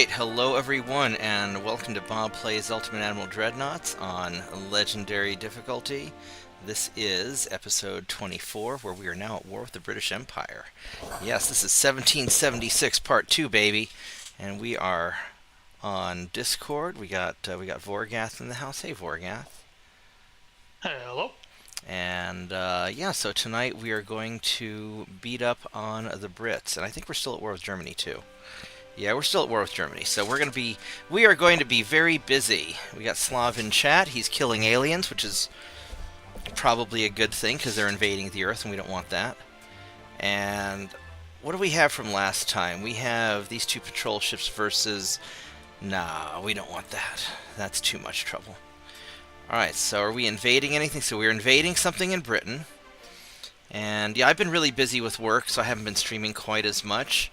Alright, hello everyone, and welcome to Bob Plays Ultimate Admiral Dreadnoughts on Legendary difficulty. This is episode 24, where we are now at war with the British Empire. Yes, this is 1776 Part 2, baby. And we are on Discord. We got Vorgath in the house. Hey, Vorgath. Hello. And yeah, so tonight we are going to beat up on the Brits. And I think we're still at war with Germany, too. Yeah, we're still at war with Germany, so we are going to be very busy. We got Slav in chat. He's killing aliens, which is probably a good thing because they're invading the Earth, and we don't want that. And what do we have from last time? We have these two patrol ships versus... Nah, we don't want that. That's too much trouble. Alright, so are we invading anything? So we're invading something in Britain. And yeah, I've been really busy with work, so I haven't been streaming quite as much.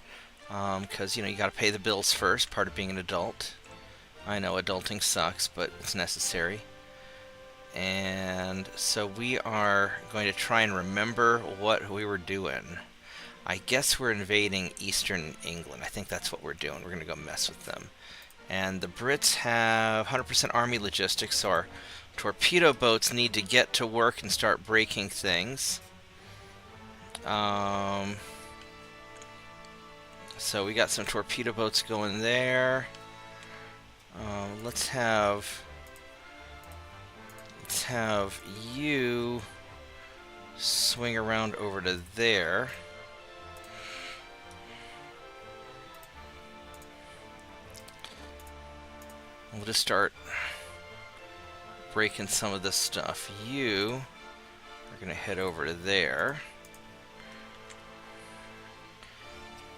Because, you got to pay the bills first, part of being an adult. I know adulting sucks, but it's necessary. And so we are going to try and remember what we were doing. I guess we're invading Eastern England. I think that's what we're doing. We're going to go mess with them. And the Brits have 100% army logistics, so our torpedo boats need to get to work and start breaking things. So we got some torpedo boats going there. Let's have you swing around over to there. We'll just start breaking some of this stuff. You are going to head over to there.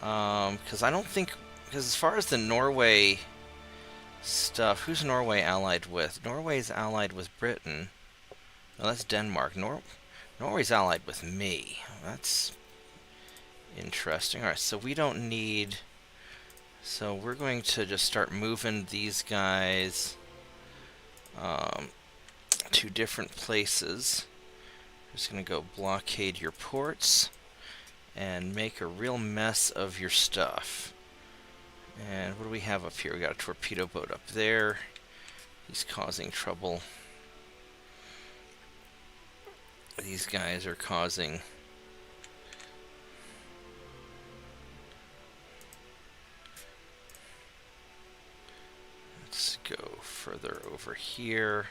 Because I don't think... Because as far as the Norway stuff, who's Norway allied with? Norway's allied with Britain. No, that's Denmark. Norway's allied with me. That's interesting. Alright, so we don't need... So we're going to just start moving these guys to different places. We're just going to go blockade your ports and make a real mess of your stuff. And what do we have up here? We got a torpedo boat up there. He's causing trouble. These guys are causing... Let's go further over here.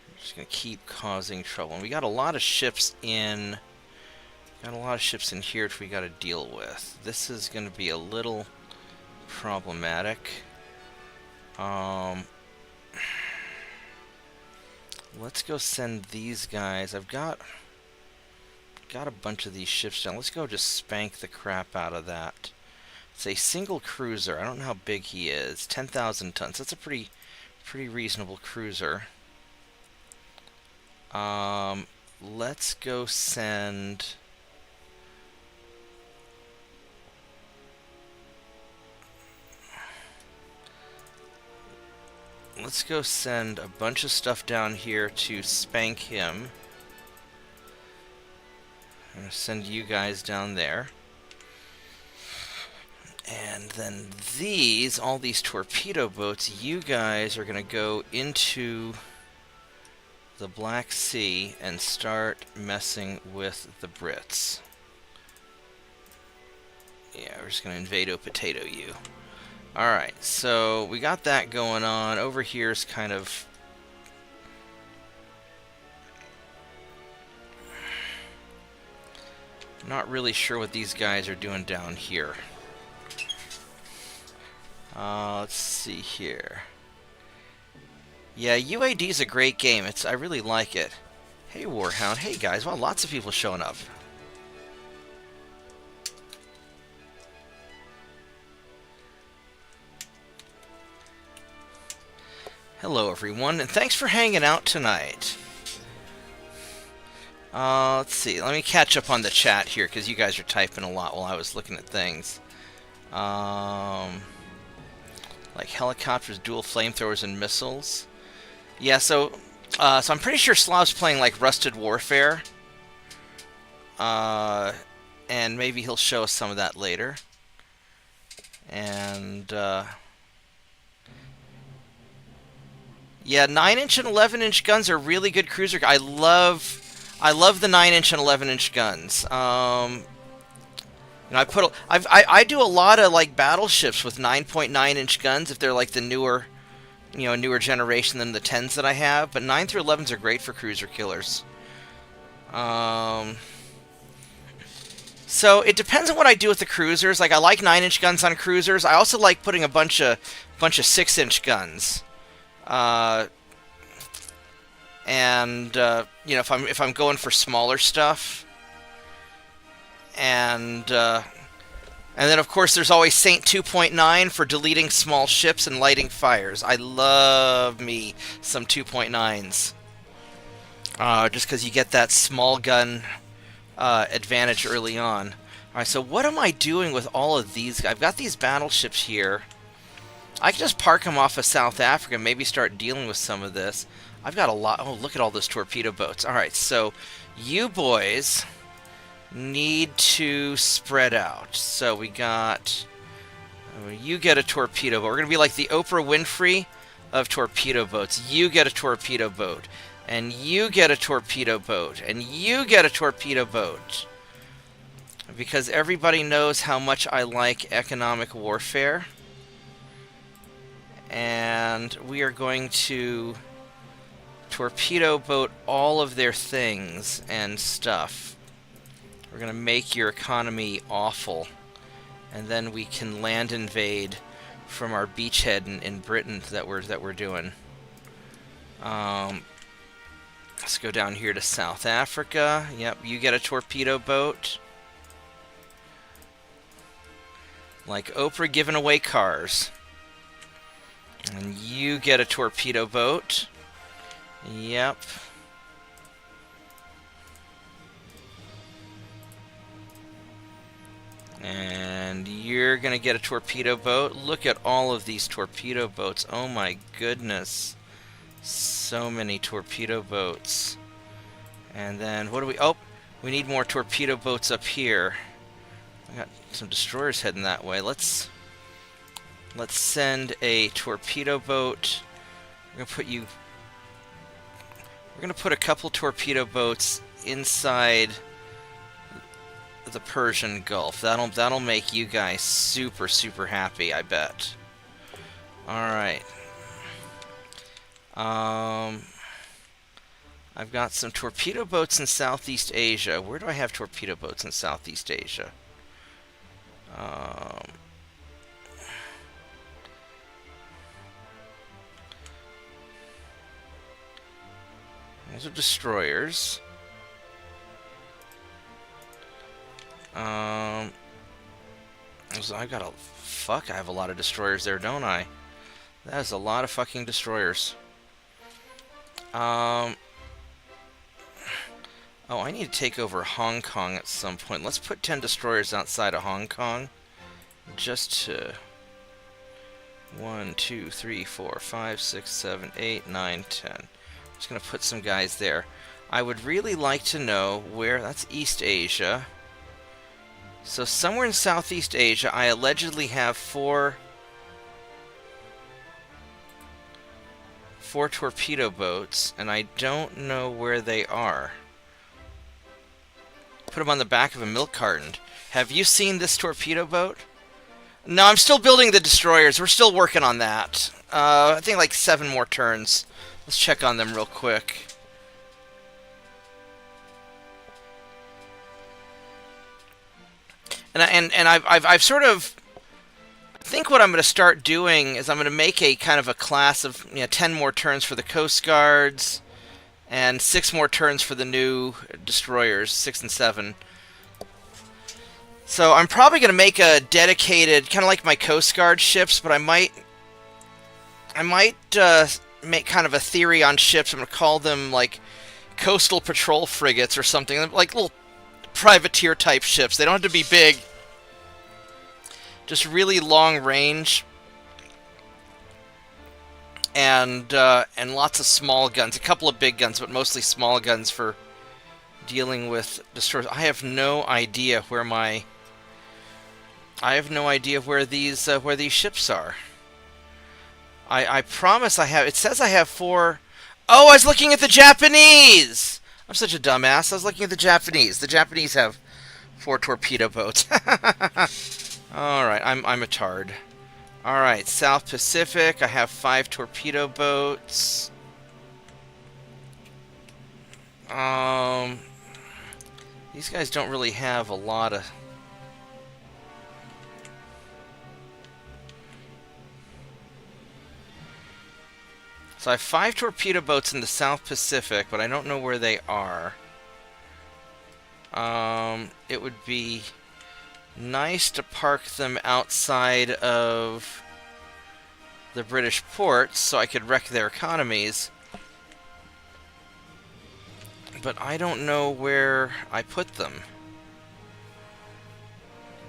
We're just going to keep causing trouble. And we got a lot of ships in... Got a lot of ships in here which we got to deal with. This is going to be a little problematic. Let's go send these guys. I've got a bunch of these ships down. Let's go just spank the crap out of that. It's a single cruiser. I don't know how big he is. 10,000 tons. That's a pretty reasonable cruiser. Let's go send... Let's go send a bunch of stuff down here to spank him. I'm going to send you guys down there. And then all these torpedo boats, you guys are going to go into the Black Sea and start messing with the Brits. Yeah, we're just going to invade potato you. Alright, so we got that going on. Over here's kind of... Not really sure what these guys are doing down here. Let's see here. Yeah, UAD's a great game. I really like it. Hey, Warhound. Hey, guys. Wow, lots of people showing up. Hello, everyone, and thanks for hanging out tonight. Let's see. Let me catch up on the chat here, because you guys are typing a lot while I was looking at things. Like helicopters, dual flamethrowers, and missiles. Yeah, so I'm pretty sure Slav's playing, like, Rusted Warfare. And maybe he'll show us some of that later. And yeah, 9-inch and 11-inch guns are really good cruiser. I love the 9-inch and 11-inch guns. You know, I do a lot of like battleships with 9.9-inch guns if they're like the newer, newer generation than the 10s that I have. But 9 through 11s are great for cruiser killers. So it depends on what I do with the cruisers. Like I like 9-inch guns on cruisers. I also like putting a bunch of 6-inch guns. And you know, if I'm going for smaller stuff, and then of course there's always Saint 2.9 for deleting small ships and lighting fires. I love me some 2.9s, just because you get that small gun advantage early on. All right, so what am I doing with all of these? I've got these battleships here. I can just park them off of South Africa and maybe start dealing with some of this. I've got a lot. Oh, look at all those torpedo boats. All right, so you boys need to spread out. So we got... You get a torpedo boat. We're going to be like the Oprah Winfrey of torpedo boats. You get a torpedo boat. And you get a torpedo boat. And you get a torpedo boat. Because everybody knows how much I like economic warfare. And we are going to torpedo boat all of their things and stuff. We're going to make your economy awful. And then we can land invade from our beachhead in Britain that we're doing. Let's go down here to South Africa. Yep, you get a torpedo boat. Like Oprah giving away cars. And you get a torpedo boat. Yep. And you're going to get a torpedo boat. Look at all of these torpedo boats. Oh my goodness. So many torpedo boats. And then, what do we... Oh, we need more torpedo boats up here. I got some destroyers heading that way. Let's send a torpedo boat. We're gonna put a couple torpedo boats inside the Persian Gulf. That'll make you guys super happy, I bet. All right. I've got some torpedo boats in Southeast Asia. Where do I have torpedo boats in Southeast Asia? Those are destroyers. I have a lot of destroyers there, don't I? That is a lot of fucking destroyers. Oh, I need to take over Hong Kong at some point. Let's put 10 destroyers outside of Hong Kong. Just to... 1, 2, 3, 4, 5, 6, 7, 8, 9, 10. Just going to put some guys there. I would really like to know where... That's East Asia. So somewhere in Southeast Asia, I allegedly have four torpedo boats, and I don't know where they are. Put them on the back of a milk carton. Have you seen this torpedo boat? No, I'm still building the destroyers. We're still working on that. I think like 7 more turns. Let's check on them real quick. And I've sort of... I think what I'm going to start doing is I'm going to make a kind of a class of 10 more turns for the Coast Guards and 6 more turns for the new destroyers, 6 and 7. So I'm probably going to make a dedicated, kind of like my Coast Guard ships, but I might make kind of a theory on ships. I'm going to call them like coastal patrol frigates or something, like little privateer type ships. They don't have to be big, just really long range, and lots of small guns, a couple of big guns, but mostly small guns for dealing with destroyers. I have no idea where my I have no idea where these ships are. I promise I have. It says I have 4. Oh, I was looking at the Japanese. I'm such a dumbass. I was looking at the Japanese. The Japanese have 4 torpedo boats. All right, I'm a tard. All right, South Pacific. I have 5 torpedo boats. These guys don't really have a lot of. So I have 5 torpedo boats in the South Pacific, but I don't know where they are. It would be nice to park them outside of the British ports so I could wreck their economies. But I don't know where I put them.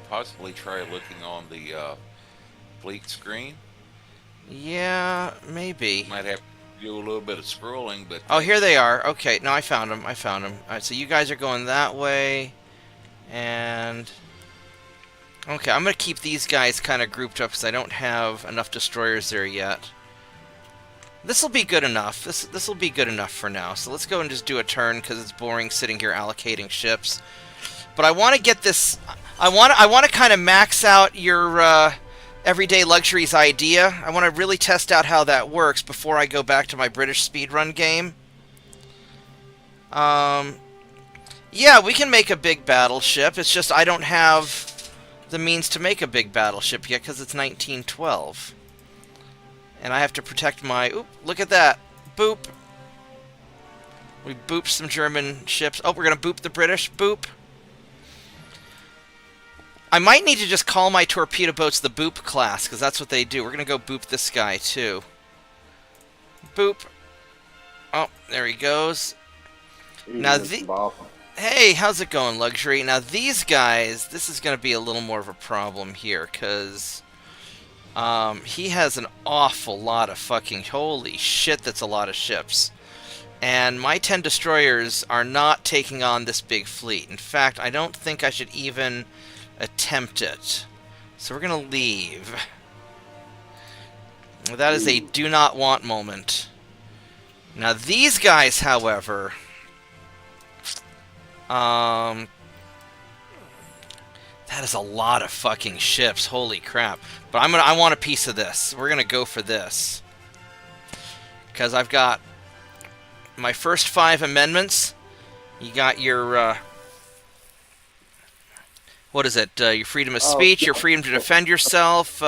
Possibly try looking on the fleet screen. Yeah, maybe. Might have to do a little bit of scrolling, but... Oh, here they are. Okay, no, I found them. I found them. Alright, so you guys are going that way. And... Okay, I'm going to keep these guys kind of grouped up because I don't have enough destroyers there yet. This will be good enough. This will be good enough for now. So let's go and just do a turn because it's boring sitting here allocating ships. But I want to get this... I want to kind of max out your... Everyday Luxuries idea. I want to really test out how that works before I go back to my British speedrun game. Yeah, we can make a big battleship. It's just I don't have the means to make a big battleship yet because it's 1912. And I have to protect my... Oop, look at that. Boop. We booped some German ships. Oh, we're going to boop the British. Boop. I might need to just call my torpedo boats the boop class, because that's what they do. We're going to go boop this guy, too. Boop. Oh, there he goes. Now, hey, how's it going, Luxury? Now, these guys, this is going to be a little more of a problem here, because he has an awful lot of fucking... Holy shit, that's a lot of ships. And my 10 destroyers are not taking on this big fleet. In fact, I don't think I should even... attempt it. So we're gonna leave. That is a do not want moment. Now these guys, however, that is a lot of fucking ships. Holy crap. But I want a piece of this. We're gonna go for this. Because I've got my first 5 amendments. You got your what is it? Your freedom of speech, your freedom to defend yourself.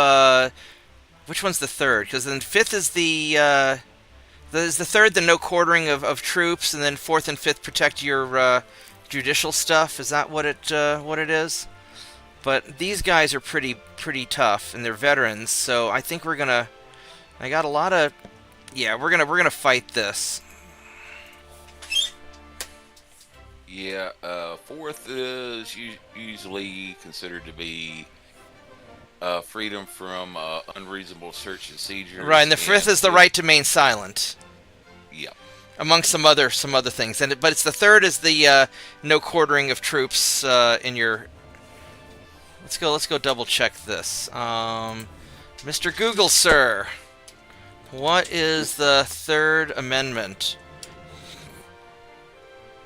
Which one's the third? Because then 5th is the third, the no quartering of troops, and then 4th and 5th protect your judicial stuff. Is that what it is? But these guys are pretty tough, and they're veterans. So I think we're gonna. I got a lot of. Yeah, we're gonna fight this. Yeah, 4th is usually considered to be freedom from unreasonable search and seizures. Right, and the 5th is the right to remain silent. Yeah. Among some other things, but it's the 3rd is the no quartering of troops in your. Let's go double check this. Mr. Google, sir, what is the 3rd Amendment?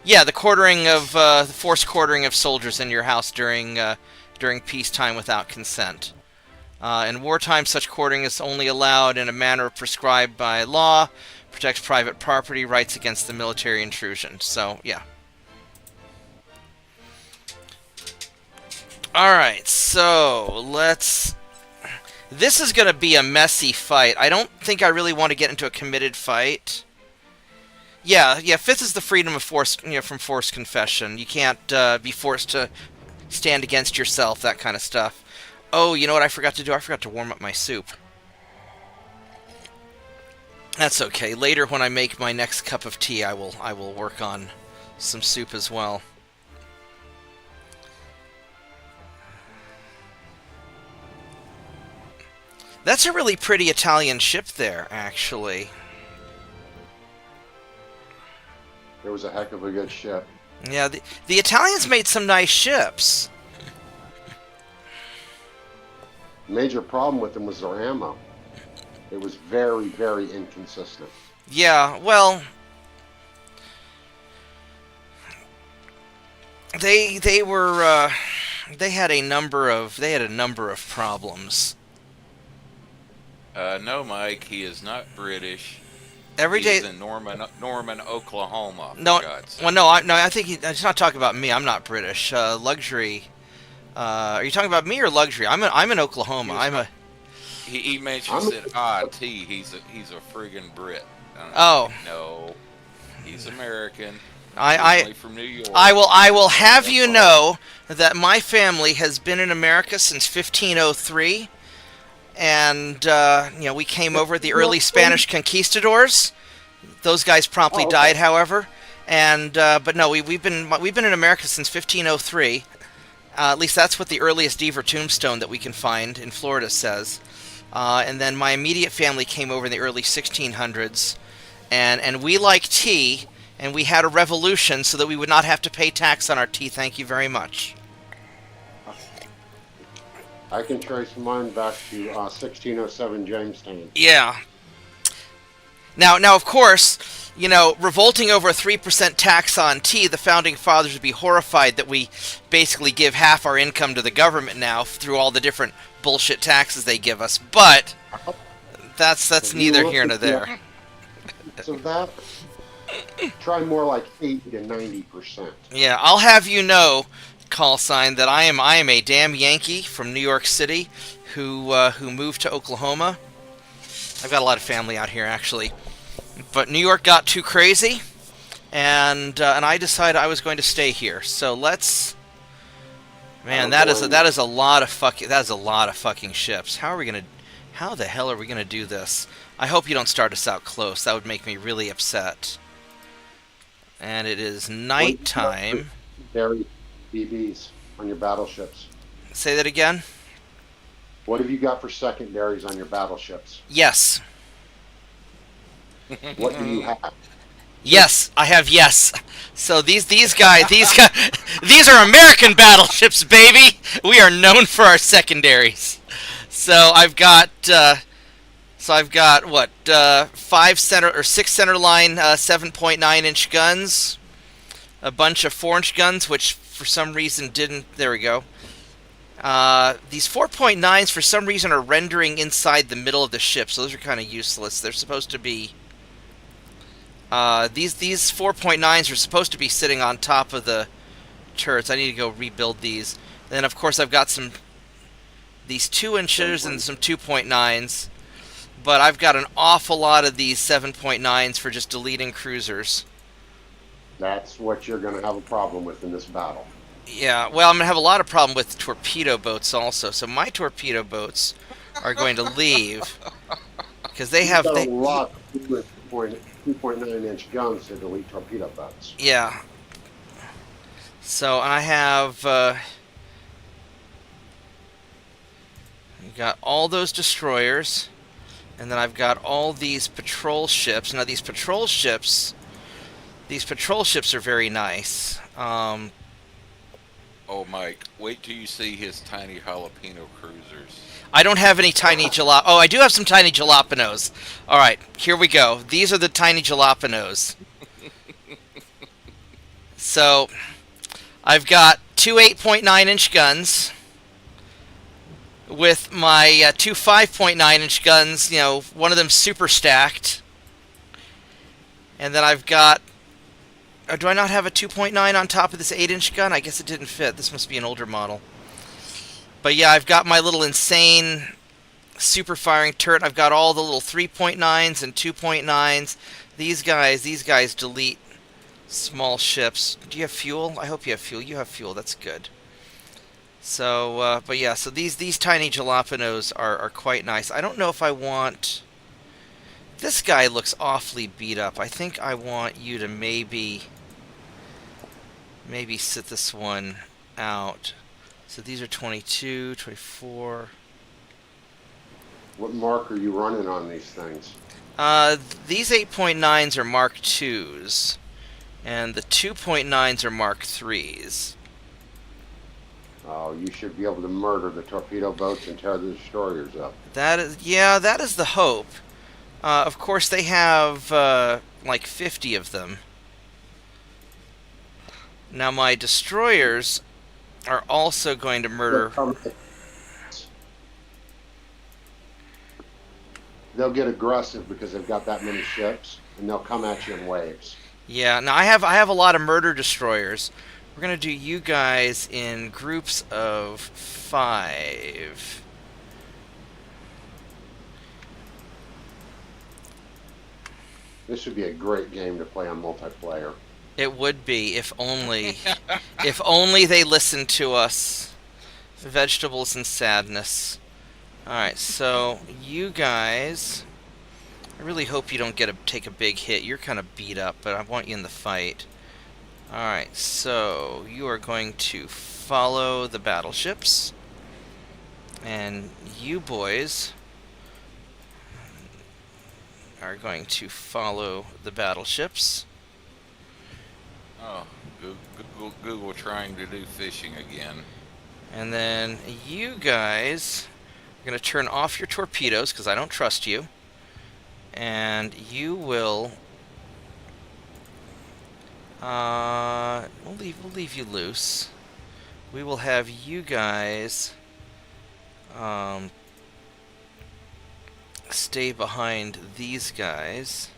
Yeah, the quartering of the forced quartering of soldiers in your house during peacetime without consent. In wartime, such quartering is only allowed in a manner prescribed by law. Protects private property rights against the military intrusion. So, yeah. All right, so let's. This is going to be a messy fight. I don't think I really want to get into a committed fight. Yeah, 5th is the freedom of force, from forced confession. You can't be forced to stand against yourself, that kind of stuff. Oh, you know what I forgot to do? I forgot to warm up my soup. That's okay. Later, when I make my next cup of tea, I will work on some soup as well. That's a really pretty Italian ship there, actually. It was a heck of a good ship. Yeah, the Italians made some nice ships. Major problem with them was their ammo. It was very, very inconsistent. Yeah, well, they were they had a number of problems. No, Mike, he is not British. Every He is day. in Norman, Oklahoma. For No, God's sake. well, no, I think he's not talking about me. I'm not British. Luxury. Are you talking about me or luxury? I'm in Oklahoma. He mentions that he's a friggin' Brit. Oh. No, he's American. I Originally from New York. I will have That's you all. know that my family has been in America since 1503, and we came over at the early Spanish conquistadors. Those guys promptly died, however, and but no, we've been in America since 1503. At least that's what the earliest Deaver tombstone that we can find in Florida says. And then my immediate family came over in the early 1600s, and we like tea, and we had a revolution so that we would not have to pay tax on our tea. Thank you very much. I can trace mine back to 1607 Jamestown. Yeah. Now, of course, revolting over a 3% tax on tea, the founding fathers would be horrified that we basically give half our income to the government now through all the different bullshit taxes they give us. But that's neither here nor there. So that, try more like 80 to 90%. Yeah, I'll have you know, call sign, that I am a damn Yankee from New York City who moved to Oklahoma. I've got a lot of family out here, actually. But New York got too crazy, and I decided I was going to stay here. So let's, man, that is a lot of fucking ships. How the hell are we gonna do this? I hope you don't start us out close. That would make me really upset. And it is nighttime. Dairy BBs on your battleships. Say that again. What have you got for secondaries on your battleships? Yes. What do you have? Yes, I have yes. So these guys, these are American battleships, baby. We are known for our secondaries. So I've got what 5 center or 6 center line 7.9-inch guns, a bunch of 4-inch guns, which for some reason didn't. There we go. These 4.9s for some reason are rendering inside the middle of the ship, so those are kind of useless. They're supposed to be. These 4.9s are supposed to be sitting on top of the turrets. I need to go rebuild these. Then of course I've got these 2-inches and some 2.9s, but I've got an awful lot of these 7.9s for just deleting cruisers. That's what you're going to have a problem with in this battle. Yeah, well, I'm going to have a lot of problem with torpedo boats also. So my torpedo boats are going to leave because they have a lot of 2.9-inch guns to delete torpedo boats. Yeah. So I have got all those destroyers, and then I've got all these patrol ships. Now these patrol ships are very nice. Oh, Mike, wait till you see his tiny jalapeno cruisers. I don't have any tiny jalap. Oh, I do have some tiny jalapenos. All right, here we go. These are the tiny jalapenos. So, I've got 2 8.9-inch guns with my 2 5.9-inch guns. One of them super stacked, and then I've got. Do I not have a 2.9 on top of this 8-inch gun? I guess it didn't fit. This must be an older model. But yeah, I've got my little insane super firing turret. I've got all the little 3.9s and 2.9s. These guys delete small ships. Do you have fuel? I hope you have fuel. You have fuel. That's good. So, but yeah, so these tiny jalapenos are quite nice. I don't know if I want. This guy looks awfully beat up. I think I want you to maybe sit this one out. So these are 22, 24. What mark are you running on these things? These 8.9s are Mark IIs, and the 2.9s are Mark IIIs. Oh, you should be able to murder the torpedo boats and tear the destroyers up. That is, that is the hope. Of course, they have like 50 of them. Now, my destroyers are also going to murder. They'll get aggressive because they've got that many ships, and they'll come at you in waves. Yeah, now I have a lot of murder destroyers. We're gonna do you guys in groups of 5. This would be a great game to play on multiplayer. It would be, if only, if only they listened to us. Vegetables and sadness. All right, so you guys, I really hope you don't take a big hit. You're kind of beat up, but I want you in the fight. All right, so you are going to follow the battleships, and you boys are going to follow the battleships. Oh, Google trying to do fishing again. And then you guys are going to turn off your torpedoes because I don't trust you. And you will... we'll leave you loose. We will have you guys stay behind these guys.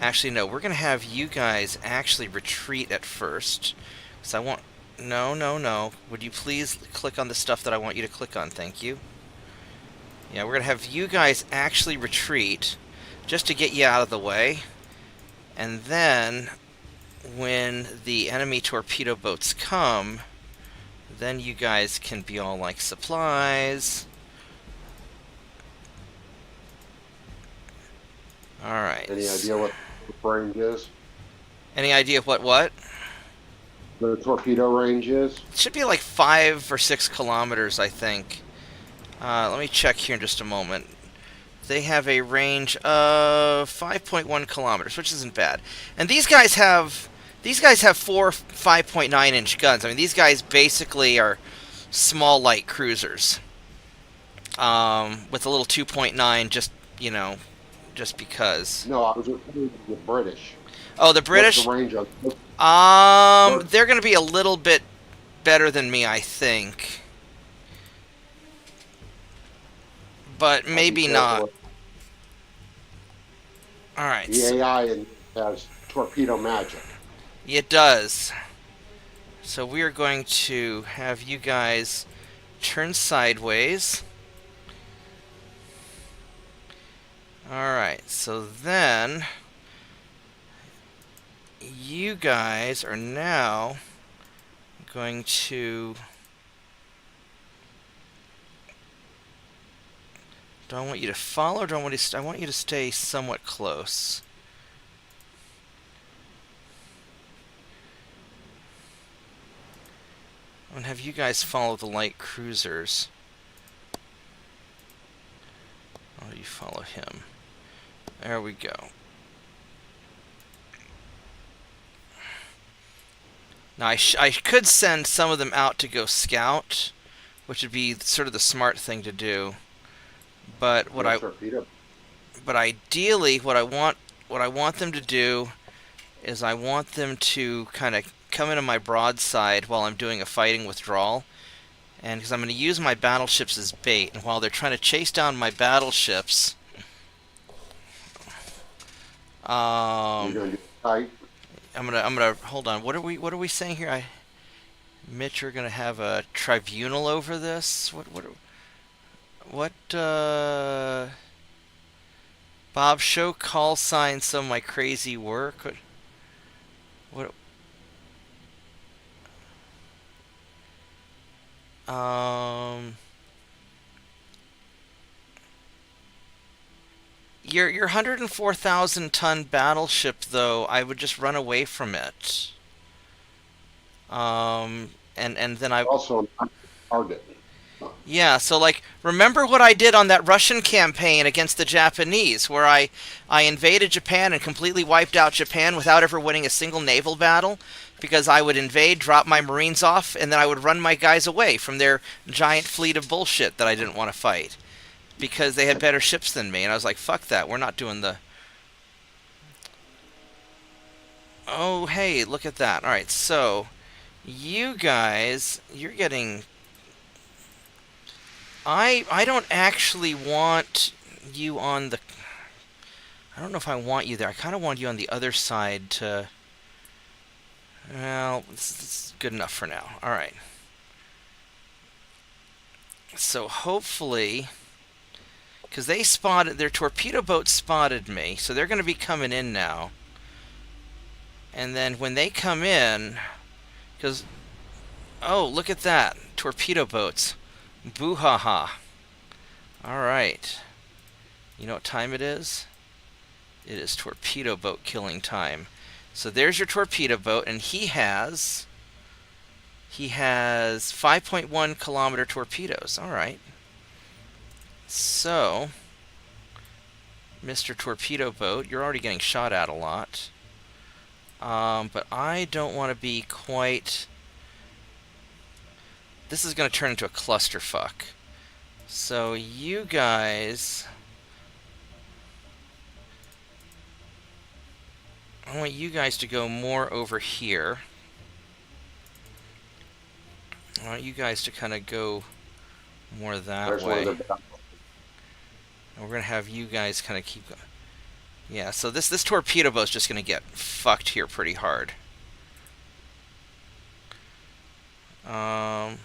Actually, no, we're going to have you guys actually retreat at first. So I want... No. Would you please click on the stuff that I want you to click on? Thank you. Yeah, we're going to have you guys actually retreat just to get you out of the way. And then, when the enemy torpedo boats come, then you guys can be all like supplies. Alright. Any idea what the range is? Any idea of what? The torpedo range is? It should be like 5 or 6 kilometers, I think. Let me check here in just a moment. They have a range of 5.1 kilometers, which isn't bad. And these guys have 4 5.9-inch guns. I mean, these guys basically are small light cruisers with a little 2.9, just because. No, I was referring to the British. Oh, the British. What's the range on? They're going to be a little bit better than me, I think. But maybe not. Alright. The AI has torpedo magic. It does. So we are going to have you guys turn sideways. Alright, so then you guys are now going to... Do I want you to follow, or do I want you to stay somewhat close? I'm gonna have you guys follow the light cruisers. Oh, you follow him. There we go. Now I could send some of them out to go scout, which would be sort of the smart thing to do. But ideally, what I want them to do is I want them to kind of come into my broadside while I'm doing a fighting withdrawal, and because I'm going to use my battleships as bait, and while they're trying to chase down my battleships, You're going to do tight. I'm gonna hold on. What are we saying here? Mitch, you're gonna have a tribunal over this. What, Bob, show call sign some of my crazy work. What? Your 104,000 ton battleship, though, I would just run away from it. And then I Also, not target. Yeah, so like, remember what I did on that Russian campaign against the Japanese, where I invaded Japan and completely wiped out Japan without ever winning a single naval battle? Because I would invade, drop my Marines off, and then I would run my guys away from their giant fleet of bullshit that I didn't want to fight. Because they had better ships than me, and I was like, fuck that, we're not doing the... Oh, hey, look at that. Alright, so, you guys, you're getting... I don't actually want you on the... I don't know if I want you there. I kind of want you on the other side to... Well, this is good enough for now. Alright. So hopefully... Because they spotted... Their torpedo boat spotted me, so they're going to be coming in now. And then when they come in... Because... Oh, look at that. Torpedo boats. Boo-ha-ha. Alright. You know what time it is? It is torpedo boat killing time. So there's your torpedo boat, and he has 5.1 kilometer torpedoes. Alright. So, Mr. Torpedo Boat, you're already getting shot at a lot. But I don't want to be quite... This is going to turn into a clusterfuck. So you guys... I want you guys to go more over here. I want you guys to kind of go more that There's way. one of the... And we're going to have you guys kind of keep going. Yeah, so this torpedo boat's just going to get fucked here pretty hard. I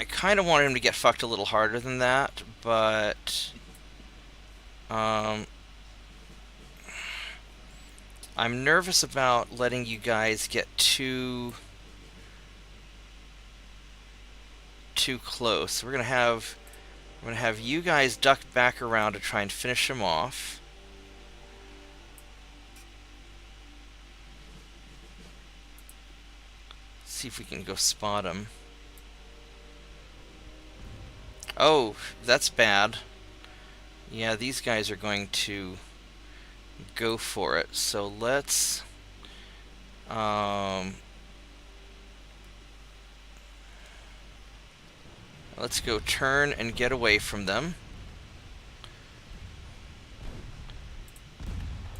kind of wanted him to get fucked a little harder than that, but... I'm nervous about letting you guys get too close. We're gonna have you guys duck back around to try and finish him off. See if we can go spot him. Oh, that's bad. Yeah, these guys are going to go for it. So let's go turn and get away from them.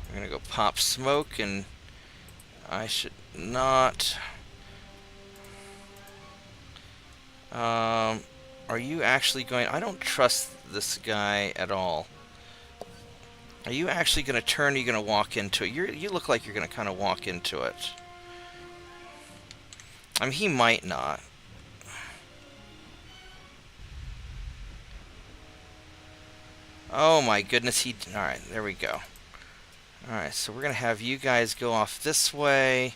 We're gonna go pop smoke, and I should not... Are you actually going... I don't trust this guy at all. Are you actually going to turn, or are you going to walk into it? You look like you're going to kind of walk into it. I mean, he might not. Oh my goodness, he... Alright, there we go. Alright, so we're going to have you guys go off this way.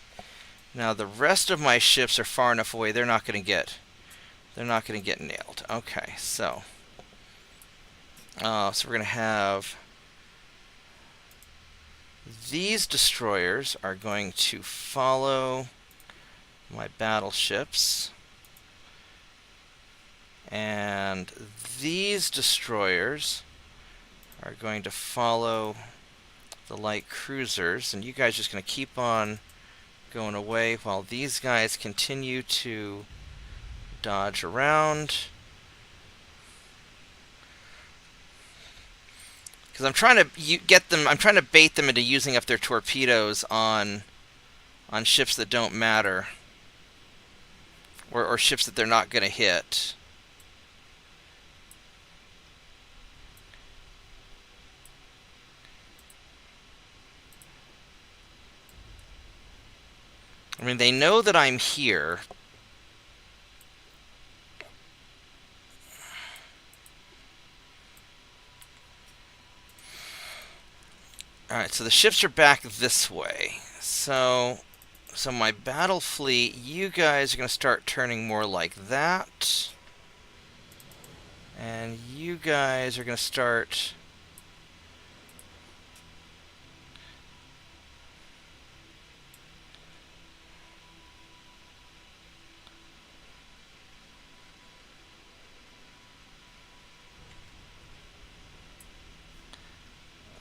Now, the rest of my ships are far enough away, they're not going to get nailed. Okay, so... so we're going to have... These destroyers are going to follow my battleships. And these destroyers are going to follow the light cruisers. And you guys are just going to keep on going away while these guys continue to dodge around. Because I'm trying to I'm trying to bait them into using up their torpedoes on ships that don't matter, or ships that they're not going to hit. I mean, they know that I'm here. Alright, so the ships are back this way. So my battle fleet, you guys are going to start turning more like that. And you guys are going to start...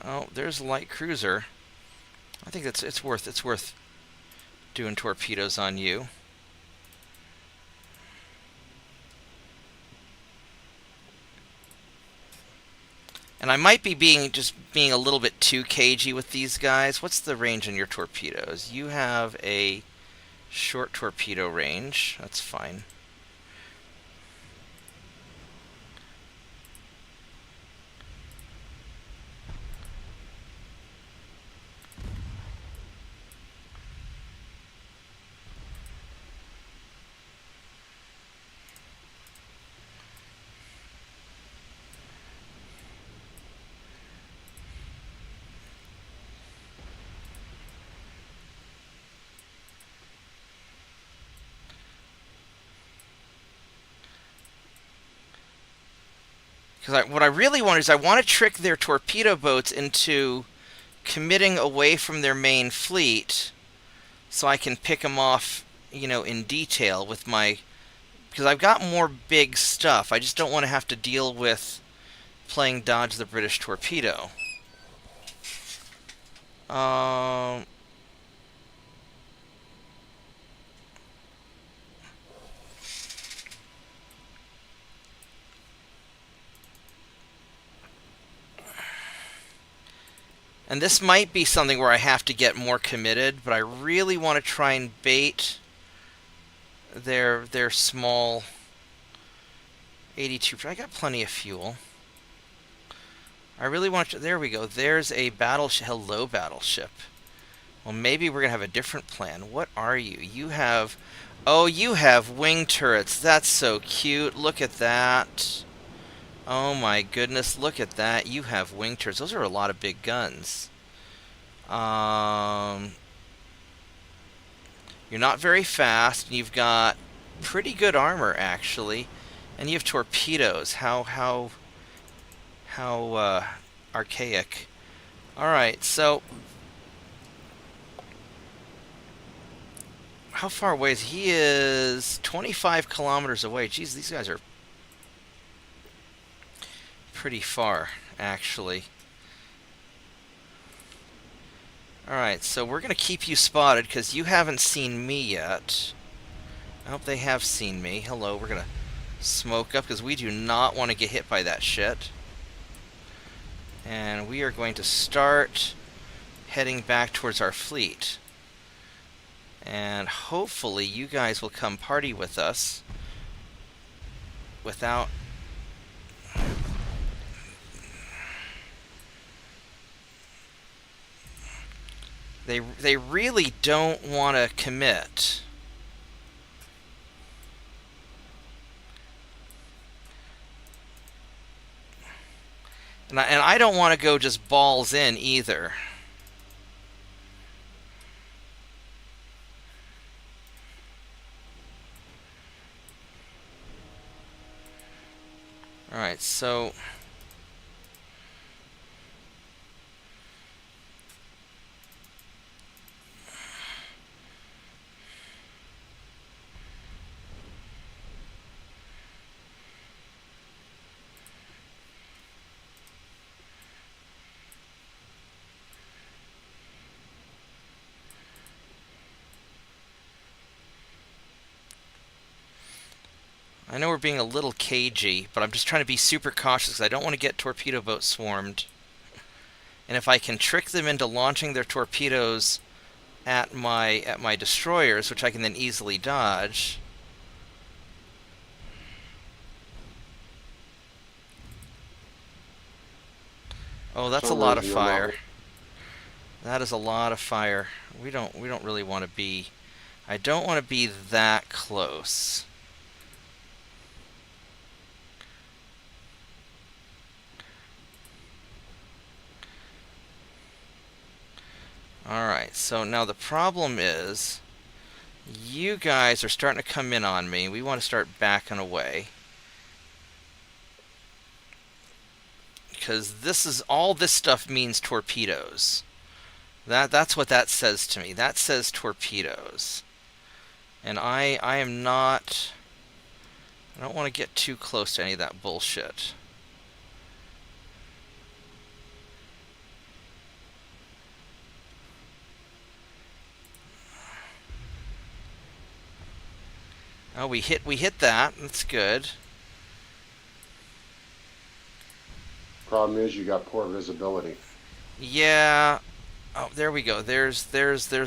Oh, there's a light cruiser. I think it's worth doing torpedoes on you. And I might be just being a little bit too cagey with these guys. What's the range on your torpedoes? You have a short torpedo range. That's fine. Because what I really want is I want to trick their torpedo boats into committing away from their main fleet so I can pick them off, in detail with my... Because I've got more big stuff. I just don't want to have to deal with playing dodge the British torpedo. And this might be something where I have to get more committed, but I really want to try and bait their small 82. I got plenty of fuel. I really want to... There we go. There's a battleship. Hello, battleship. Well, maybe we're going to have a different plan. What are you? You have... Oh, you have wing turrets. That's so cute. Look at that. Oh my goodness, look at that. You have wing turrets. Those are a lot of big guns. You're not very fast, and you've got pretty good armor, actually. And you have torpedoes. How archaic. Alright, so... How far away is he? He is 25 kilometers away. Jeez, these guys are pretty far, actually. Alright, so we're going to keep you spotted because you haven't seen me yet. I hope they have seen me. Hello, we're going to smoke up because we do not want to get hit by that shit. And we are going to start heading back towards our fleet. And hopefully you guys will come party with us without... They really don't want to commit. And I don't want to go just balls in either. Alright, so... I know we're being a little cagey, but I'm just trying to be super cautious because I don't want to get torpedo boat swarmed. And if I can trick them into launching their torpedoes at my destroyers, which I can then easily dodge. Oh, that's a lot of fire. That is a lot of fire. We don't really want to be... I don't want to be that close. Alright, so now the problem is, you guys are starting to come in on me. We want to start backing away. Because all this stuff means torpedoes. That's what that says to me. That says torpedoes. And I am not... I don't want to get too close to any of that bullshit. Oh, we hit that. That's good. Problem is, you got poor visibility. Yeah. Oh, there we go. There's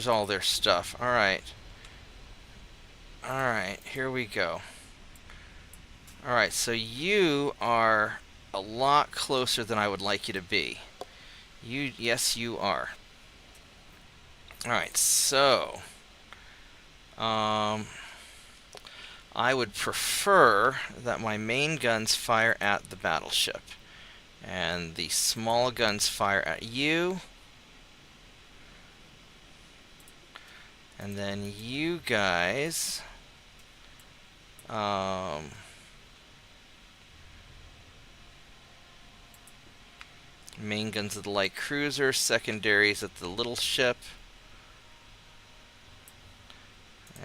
all their stuff. All right. All right. Here we go. All right. So you are a lot closer than I would like you to be. Yes, you are. All right. So, I would prefer that my main guns fire at the battleship, and the small guns fire at you. And then you guys, main guns of the light cruiser, secondaries at the little ship.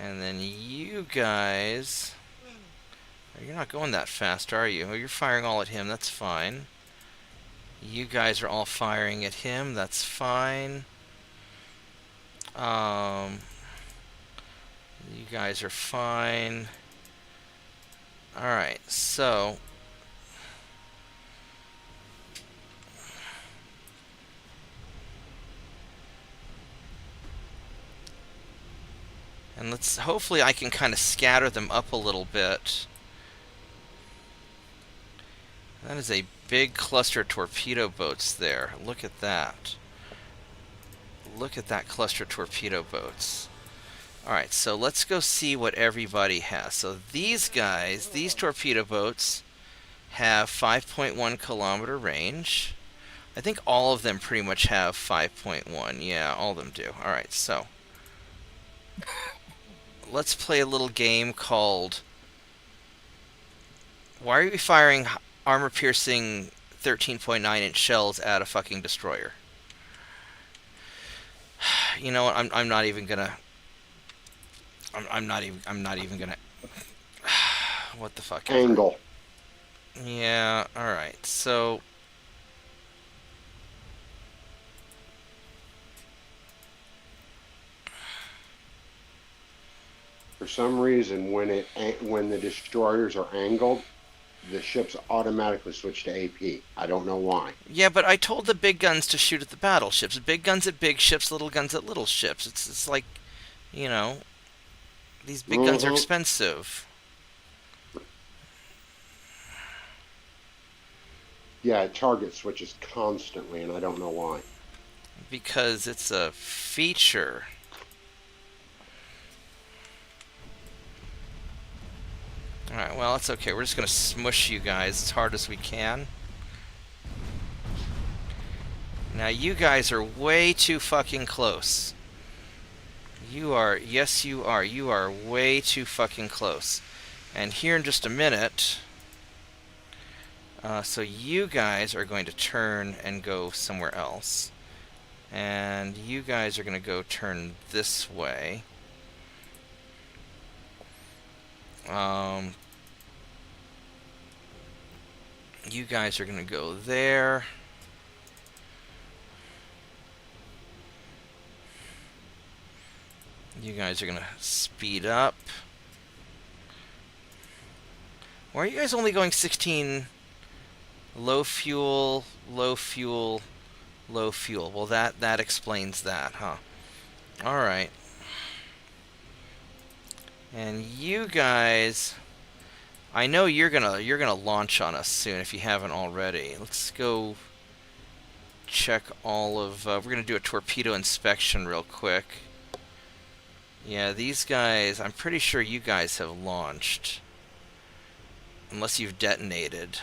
And then you guys, oh, you're not going that fast, are you? Oh, you're firing all at him, that's fine. You guys are all firing at him, that's fine. You guys are fine. Alright, so and hopefully I can kind of scatter them up a little bit. That is a big cluster of torpedo boats there. Look at that. Look at that cluster of torpedo boats. Alright, so let's go see what everybody has. So these guys, these torpedo boats, have 5.1 kilometer range. I think all of them pretty much have 5.1. Yeah, all of them do. Alright, so let's play a little game called Why Are You Firing Armor-Piercing 13.9-inch shells at a fucking destroyer? You know what? I'm not even gonna. I'm not even gonna. What the fuck? Angle. Yeah. All right. So. For some reason, when the destroyers are angled, the ships automatically switch to AP. I don't know why. Yeah, but I told the big guns to shoot at the battleships. Big guns at big ships, little guns at little ships. It's like, you know, these big guns are expensive. Yeah, it target switches constantly, and I don't know why. Because it's a feature. Alright, well, that's okay. We're just gonna smush you guys as hard as we can. Now, you guys are way too fucking close. You are, yes you are. You are way too fucking close. And here in just a minute, so you guys are going to turn and go somewhere else. And you guys are going to go turn this way. You guys are going to go there. You guys are going to speed up. Why are you guys only going 16? Low fuel, low fuel, low fuel. Well, that explains that, huh? All right. And you guys, I know you're gonna launch on us soon if you haven't already. Let's go check all of. We're gonna do a torpedo inspection real quick. Yeah, these guys. I'm pretty sure you guys have launched, unless you've detonated.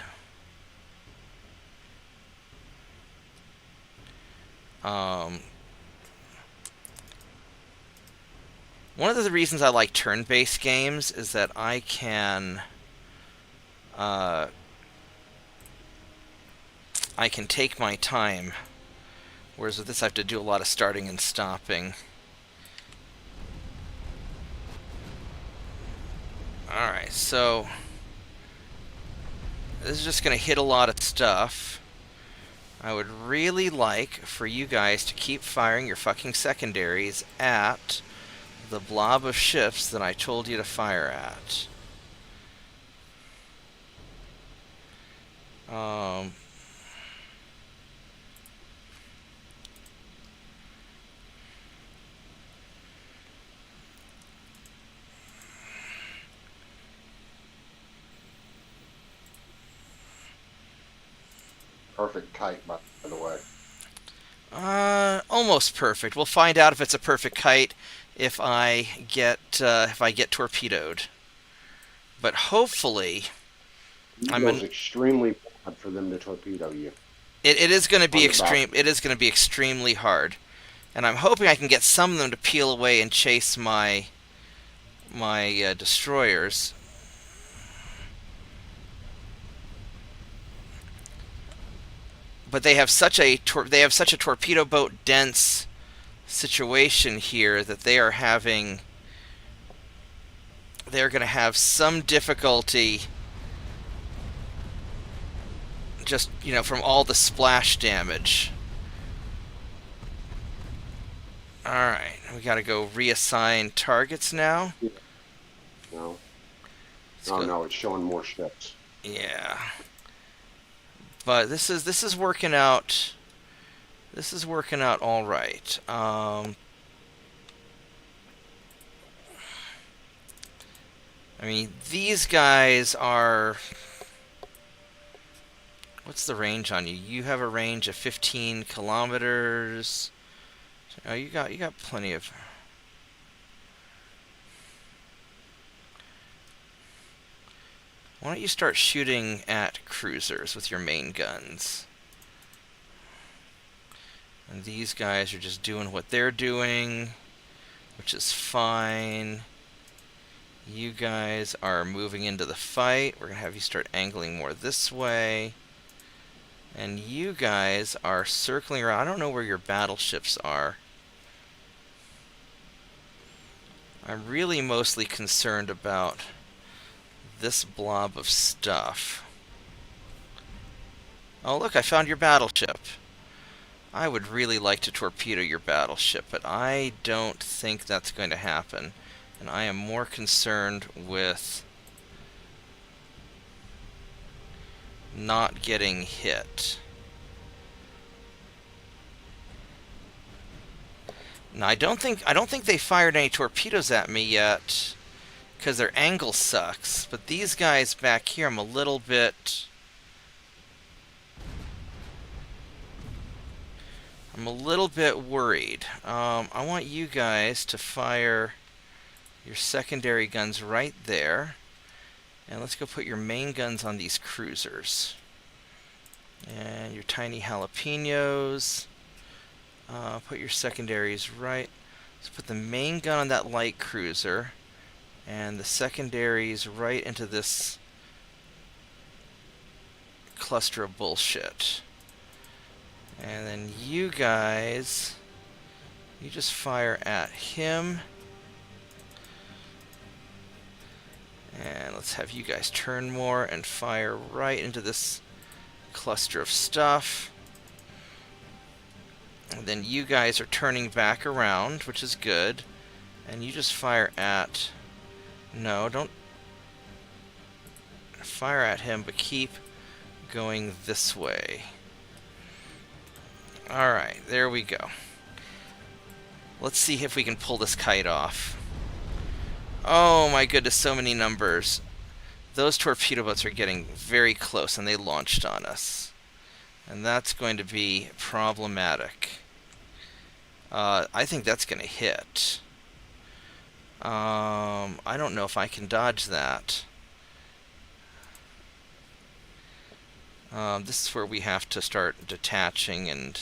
One of the reasons I like turn-based games is that I can take my time, whereas with this I have to do a lot of starting and stopping. Alright, so this is just going to hit a lot of stuff. I would really like for you guys to keep firing your fucking secondaries at the blob of ships that I told you to fire at. Um, Perfect kite, by the way. almost perfect. We'll find out if it's a perfect kite if if I get torpedoed. But hopefully, It I'm feels an, extremely bad for them to torpedo you it is going to be on the back. extreme. It is going to be extremely hard, and I'm hoping I can get some of them to peel away and chase my destroyers. But they have such a torpedo boat dense situation here that they're going to have some difficulty just, from all the splash damage. Alright, we gotta go reassign targets now. No. Let's Oh go. no, it's showing more ships. Yeah. But this is working out. This is working out all right. I mean, these guys are. What's the range on you? You have a range of 15 kilometers. Oh, you got plenty of. Why don't you start shooting at cruisers with your main guns? And these guys are just doing what they're doing, which is fine. You guys are moving into the fight. We're going to have you start angling more this way. And you guys are circling around. I don't know where your battleships are. I'm really mostly concerned about this blob of stuff. Oh, look, I found your battleship. I would really like to torpedo your battleship, but I don't think that's going to happen. And I am more concerned with not getting hit. Now, I don't think they fired any torpedoes at me yet, because their angle sucks. But these guys back here, I'm a little bit worried. I want you guys to fire your secondary guns right there. And let's go put your main guns on these cruisers. And your tiny jalapenos. Put your secondaries right. Let's put the main gun on that light cruiser. And the secondaries right into this cluster of bullshit. And then you guys, you just fire at him. And let's have you guys turn more and fire right into this cluster of stuff. And then you guys are turning back around, which is good. And you just fire at... No, don't fire at him, but keep going this way. Alright, there we go. Let's see if we can pull this kite off. Oh my goodness, so many numbers. Those torpedo boats are getting very close, and they launched on us. And that's going to be problematic. I think that's going to hit. I don't know if I can dodge that. This is where we have to start detaching and...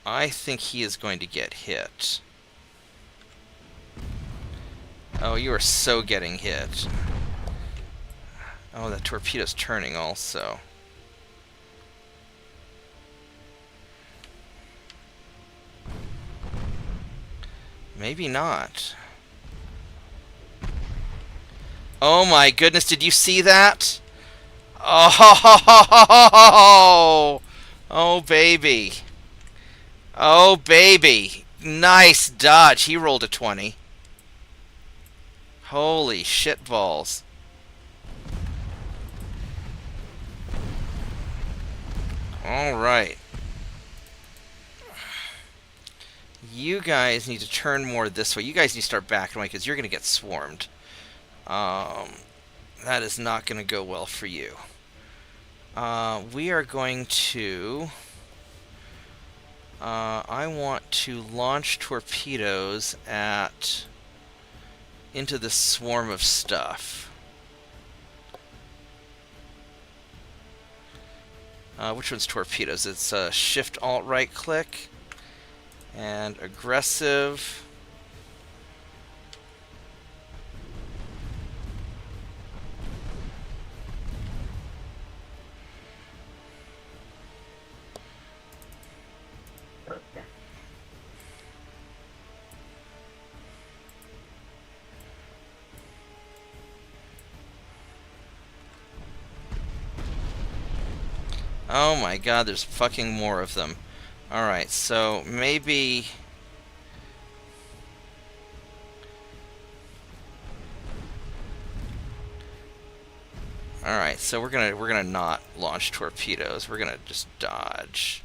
I think he is going to get hit. Oh, you are so getting hit. Oh, that torpedo's turning also. Maybe not. Oh my goodness, did you see that? Oh, oh baby. Oh baby. Nice dodge. He rolled a 20. Holy shit balls. Alright. You guys need to turn more this way. You guys need to start backing away because you're going to get swarmed. That is not going to go well for you. We are going to... I want to launch torpedoes into this swarm of stuff. Which one's torpedoes? It's Shift Alt right click and aggressive. Oh my god, there's fucking more of them. Alright, so maybe... Alright, so we're gonna not launch torpedoes. We're gonna just dodge.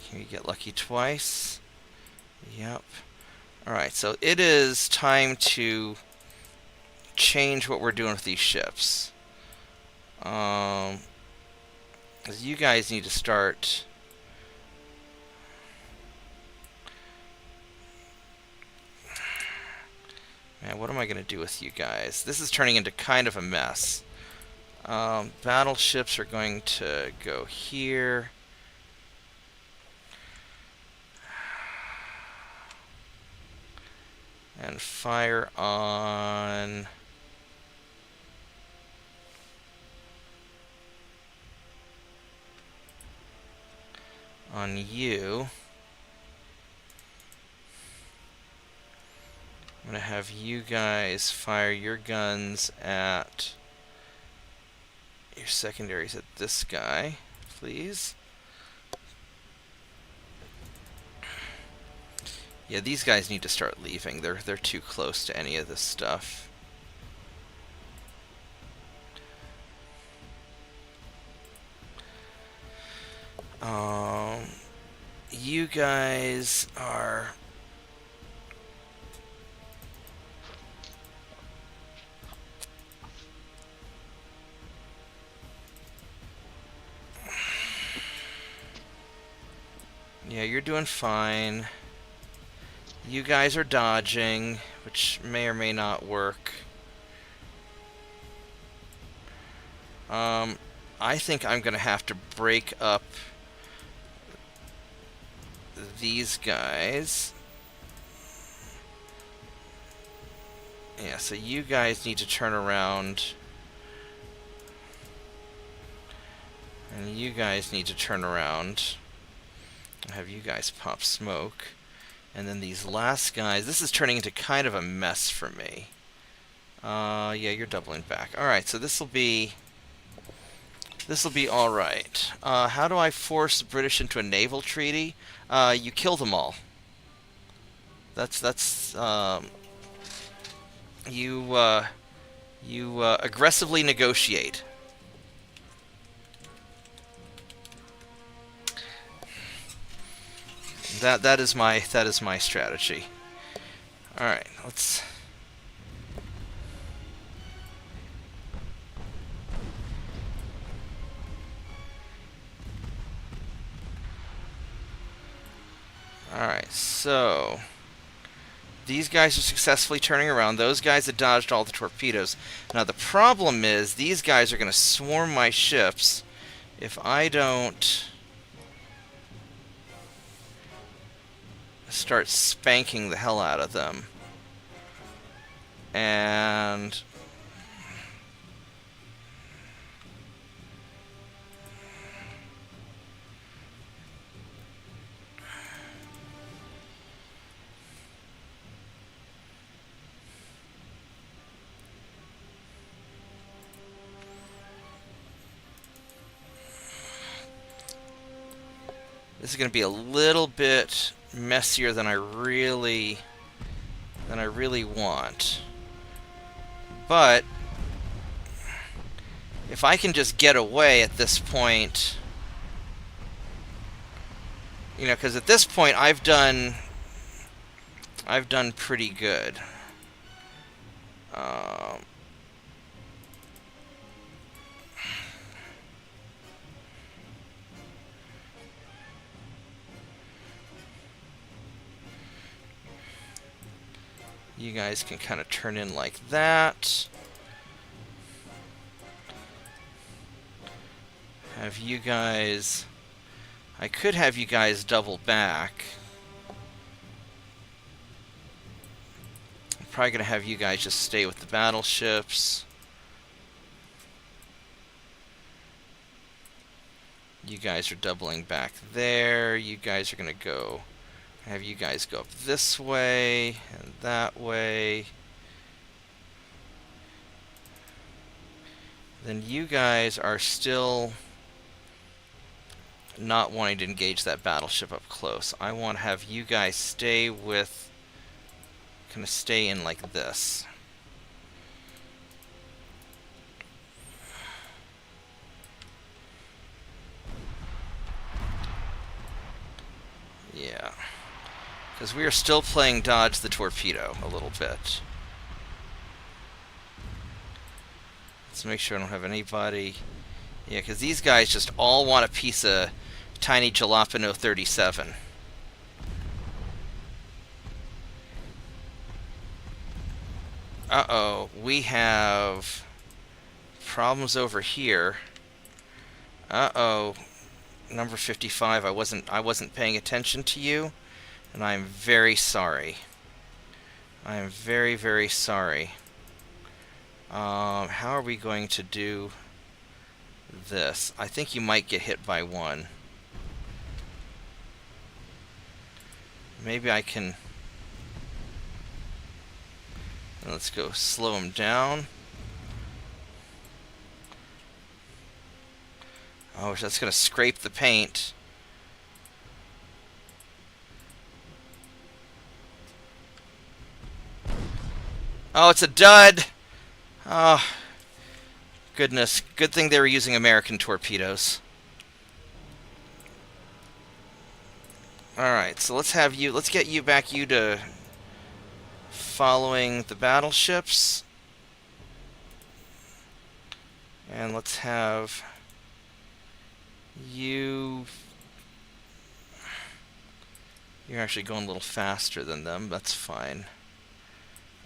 Can we get lucky twice? Yep. Alright, so it is time to change what we're doing with these ships. 'Cause you guys need to start... Man, what am I going to do with you guys? This is turning into kind of a mess. Battleships are going to go here. And fire on... you. I'm going to have you guys fire your guns at your secondaries at this guy, please. Yeah, these guys need to start leaving. They're too close to any of this stuff. You guys are... Yeah, you're doing fine. You guys are dodging, which may or may not work. I think I'm gonna have to break up these guys. Yeah, so you guys need to turn around. And you guys need to turn around. I'll have you guys pop smoke. And then these last guys, this is turning into kind of a mess for me. Yeah, you're doubling back. Alright, so this'll be alright. How do I force the British into a naval treaty? You kill them all. You aggressively negotiate. That is my strategy. All right, let's. All right, so these guys are successfully turning around. Those guys had dodged all the torpedoes. Now the problem is these guys are going to swarm my ships if I don't start spanking the hell out of them. And This is going to be a little bit messier than I really want. But if I can just get away at this point, you know, because at this point I've done pretty good. You guys can kind of turn in like that. Have you guys... I could have you guys double back. I'm probably going to have you guys just stay with the battleships. You guys are doubling back there. You guys are going to go... Have you guys go up this way and that way. Then you guys are still not wanting to engage that battleship up close. I want to have you guys stay with... kind of stay in like this. Yeah. Because we are still playing dodge the torpedo a little bit. Let's make sure I don't have anybody. Yeah, because these guys just all want a piece of tiny Jalapeno 37. Uh-oh, we have problems over here. Uh-oh, number 55. I wasn't paying attention to you. And I'm very sorry. I am very, very sorry. How are we going to do this? I think you might get hit by one. Maybe I can... Let's go slow him down. Oh, that's going to scrape the paint. Oh, it's a dud! Oh, goodness. Good thing they were using American torpedoes. Alright, so let's get you back to following the battleships. And let's have you... You're actually going a little faster than them, that's fine.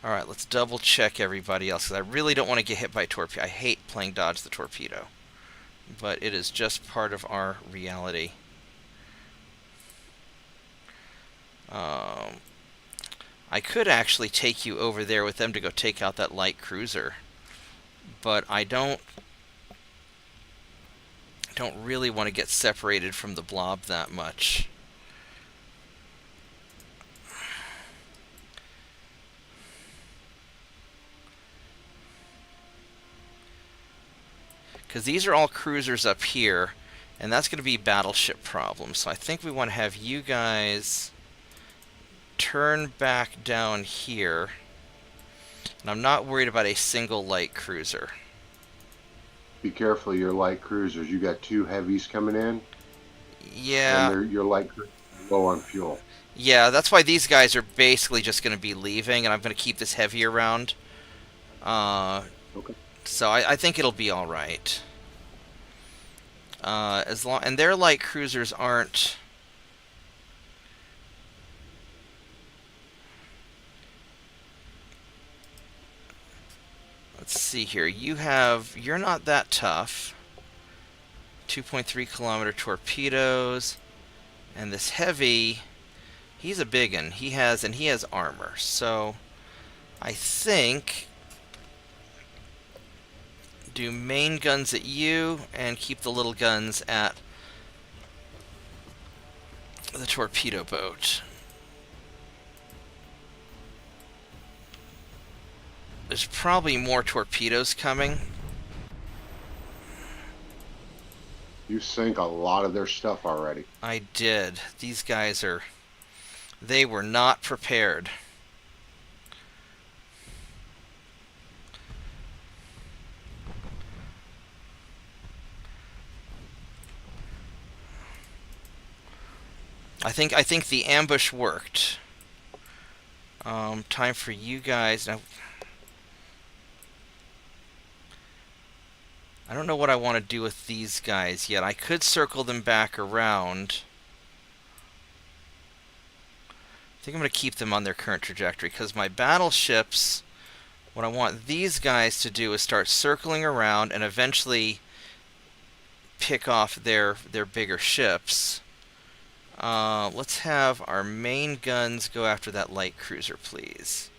Alright, let's double check everybody else, because I really don't want to get hit by torpedo. I hate playing dodge the torpedo. But it is just part of our reality. I could actually take you over there with them to go take out that light cruiser. But I don't really want to get separated from the blob that much. Because these are all cruisers up here, and that's going to be battleship problems. So I think we want to have you guys turn back down here. And I'm not worried about a single light cruiser. Be careful of your light cruisers. You got two heavies coming in. Yeah. And your light cruisers are low on fuel. Yeah, that's why these guys are basically just going to be leaving, and I'm going to keep this heavy around. Okay. So I think it'll be all right. And their light cruisers aren't. Let's see here. You're not that tough. 2.3 kilometer torpedoes, and this heavy. He's a big one. He has armor. So I think. Do main guns at you and keep the little guns at the torpedo boat. There's probably more torpedoes coming. You You sink a lot of their stuff already. I did. These guys are... They were not prepared. I think the ambush worked. Time for you guys. Now, I don't know what I want to do with these guys yet. I could circle them back around. I think I'm going to keep them on their current trajectory because my battleships, what I want these guys to do is start circling around and eventually pick off their bigger ships. Let's have our main guns go after that light cruiser, please.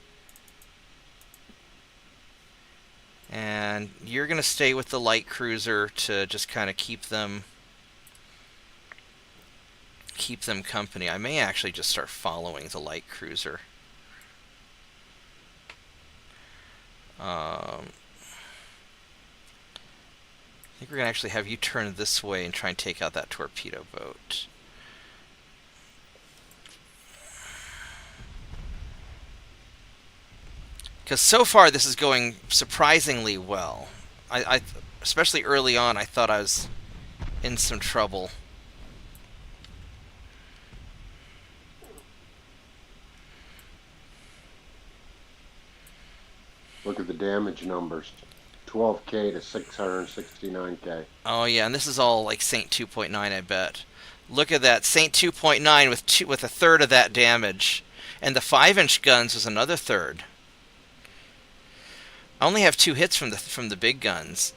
And you're going to stay with the light cruiser to just kind of keep them company. I may actually just start following the light cruiser. I think we're going to actually have you turn this way and try and take out that torpedo boat. Because so far this is going surprisingly well. I especially early on, I thought I was in some trouble. Look at the damage numbers. 12K to 669K. Oh yeah, and this is all like Saint 2.9, I bet. Look at that, Saint 2.9 with a third of that damage. And the 5-inch guns was another third. I only have 2 hits from the big guns.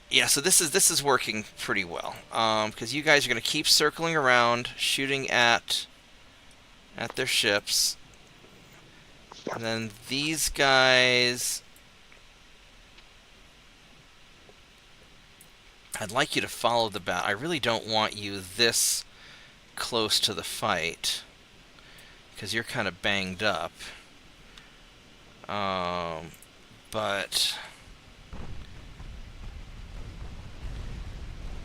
Yeah, so this is working pretty well. Because you guys are going to keep circling around, shooting at their ships. And then these guys... I'd like you to follow the battle. I really don't want you this close to the fight. Because you're kind of banged up. But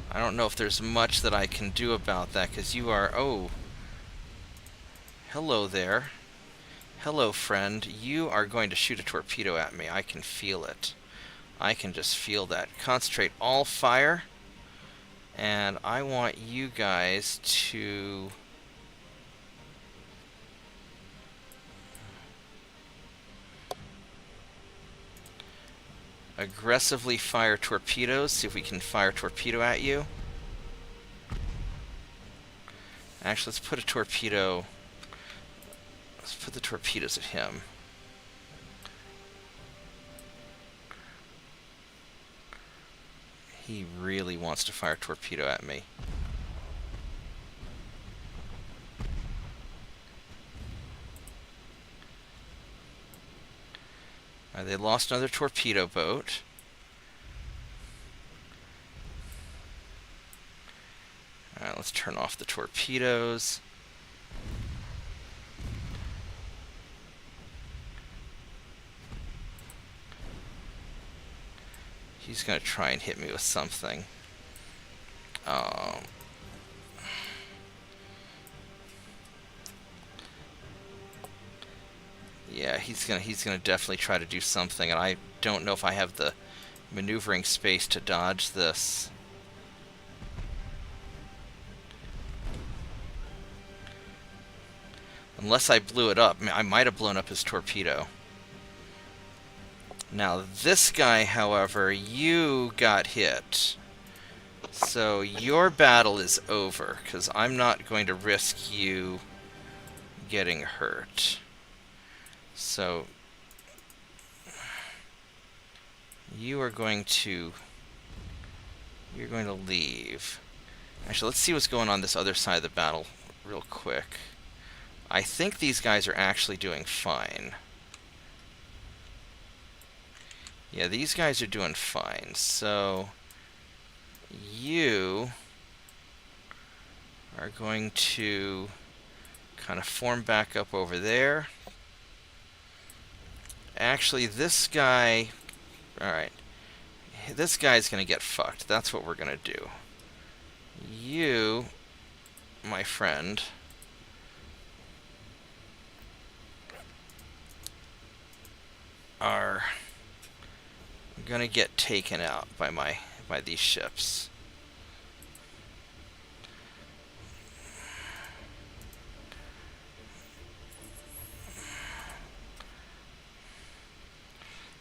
I don't know if there's much that I can do about that, because you are... Oh. Hello there. Hello, friend. You are going to shoot a torpedo at me. I can feel it. I can just feel that. Concentrate all fire. And I want you guys to... aggressively fire torpedoes. See if we can fire a torpedo at you. Actually, let's put a torpedo... Let's put the torpedoes at him. He really wants to fire a torpedo at me. They lost another torpedo boat. Alright, let's turn off the torpedoes. He's going to try and hit me with something. Yeah, he's gonna definitely try to do something, and I don't know if I have the maneuvering space to dodge this. Unless I blew it up. I might have blown up his torpedo. Now this guy, however, you got hit. So your battle is over, because I'm not going to risk you getting hurt. So you're going to leave. Actually, let's see what's going on this other side of the battle real quick. I think these guys are actually doing fine. Yeah, these guys are doing fine. So you are going to kind of form back up over there. Actually, this guy... Alright. This guy's gonna get fucked. That's what we're gonna do. You, my friend, are gonna get taken out by these ships.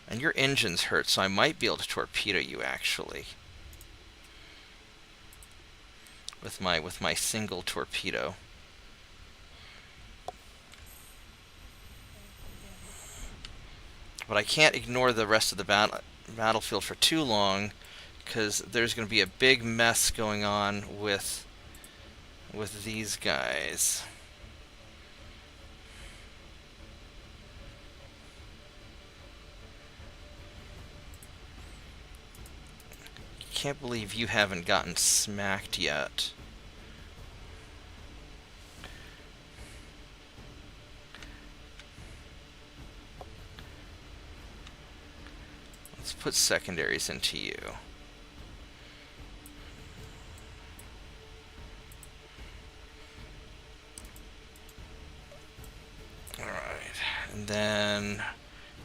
And your engine's hurt, so I might be able to torpedo you actually. With my single torpedo. But I can't ignore the rest of the battlefield for too long, because there's going to be a big mess going on with these guys. Can't believe you haven't gotten smacked yet. Let's put secondaries into you. Alright, and then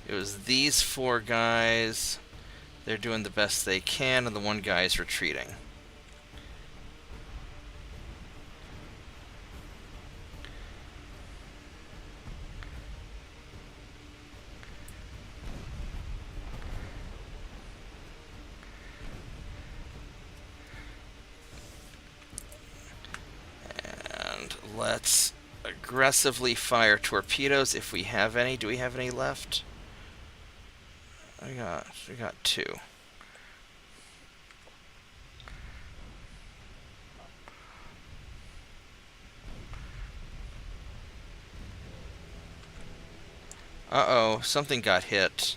it was these four guys. They're doing the best they can, and the one guy's retreating. And let's aggressively fire torpedoes if we have any. Do we have any left? We got two. Uh-oh, something got hit.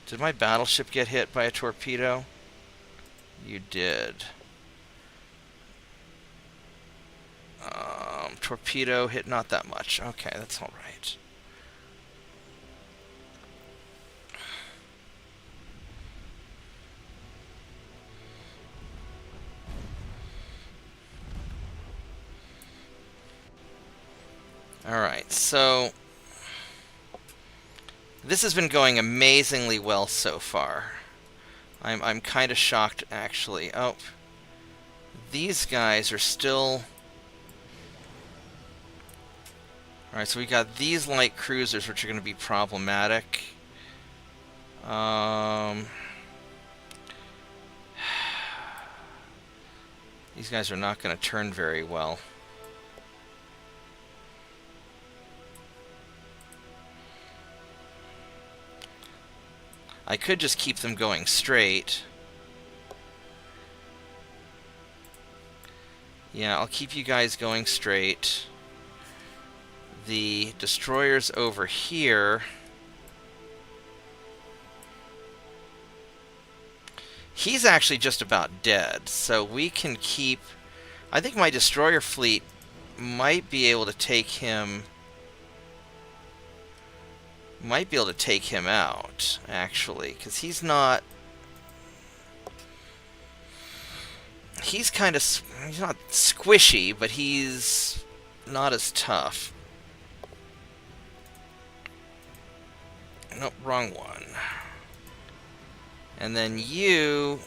Did my battleship get hit by a torpedo? You did. Torpedo hit not that much. Okay, that's all right. Alright, so this has been going amazingly well so far. I'm kind of shocked, actually. Oh, these guys are still... Alright, so we got these light cruisers, which are going to be problematic. These guys are not going to turn very well. I could just keep them going straight. Yeah, I'll keep you guys going straight. The destroyer's over here. He's actually just about dead, so we can keep... I think my destroyer fleet might be able to take him... Might be able to take him out, actually, because he's not... He's kind of... He's not squishy, but he's not as tough. Nope, wrong one. And then you...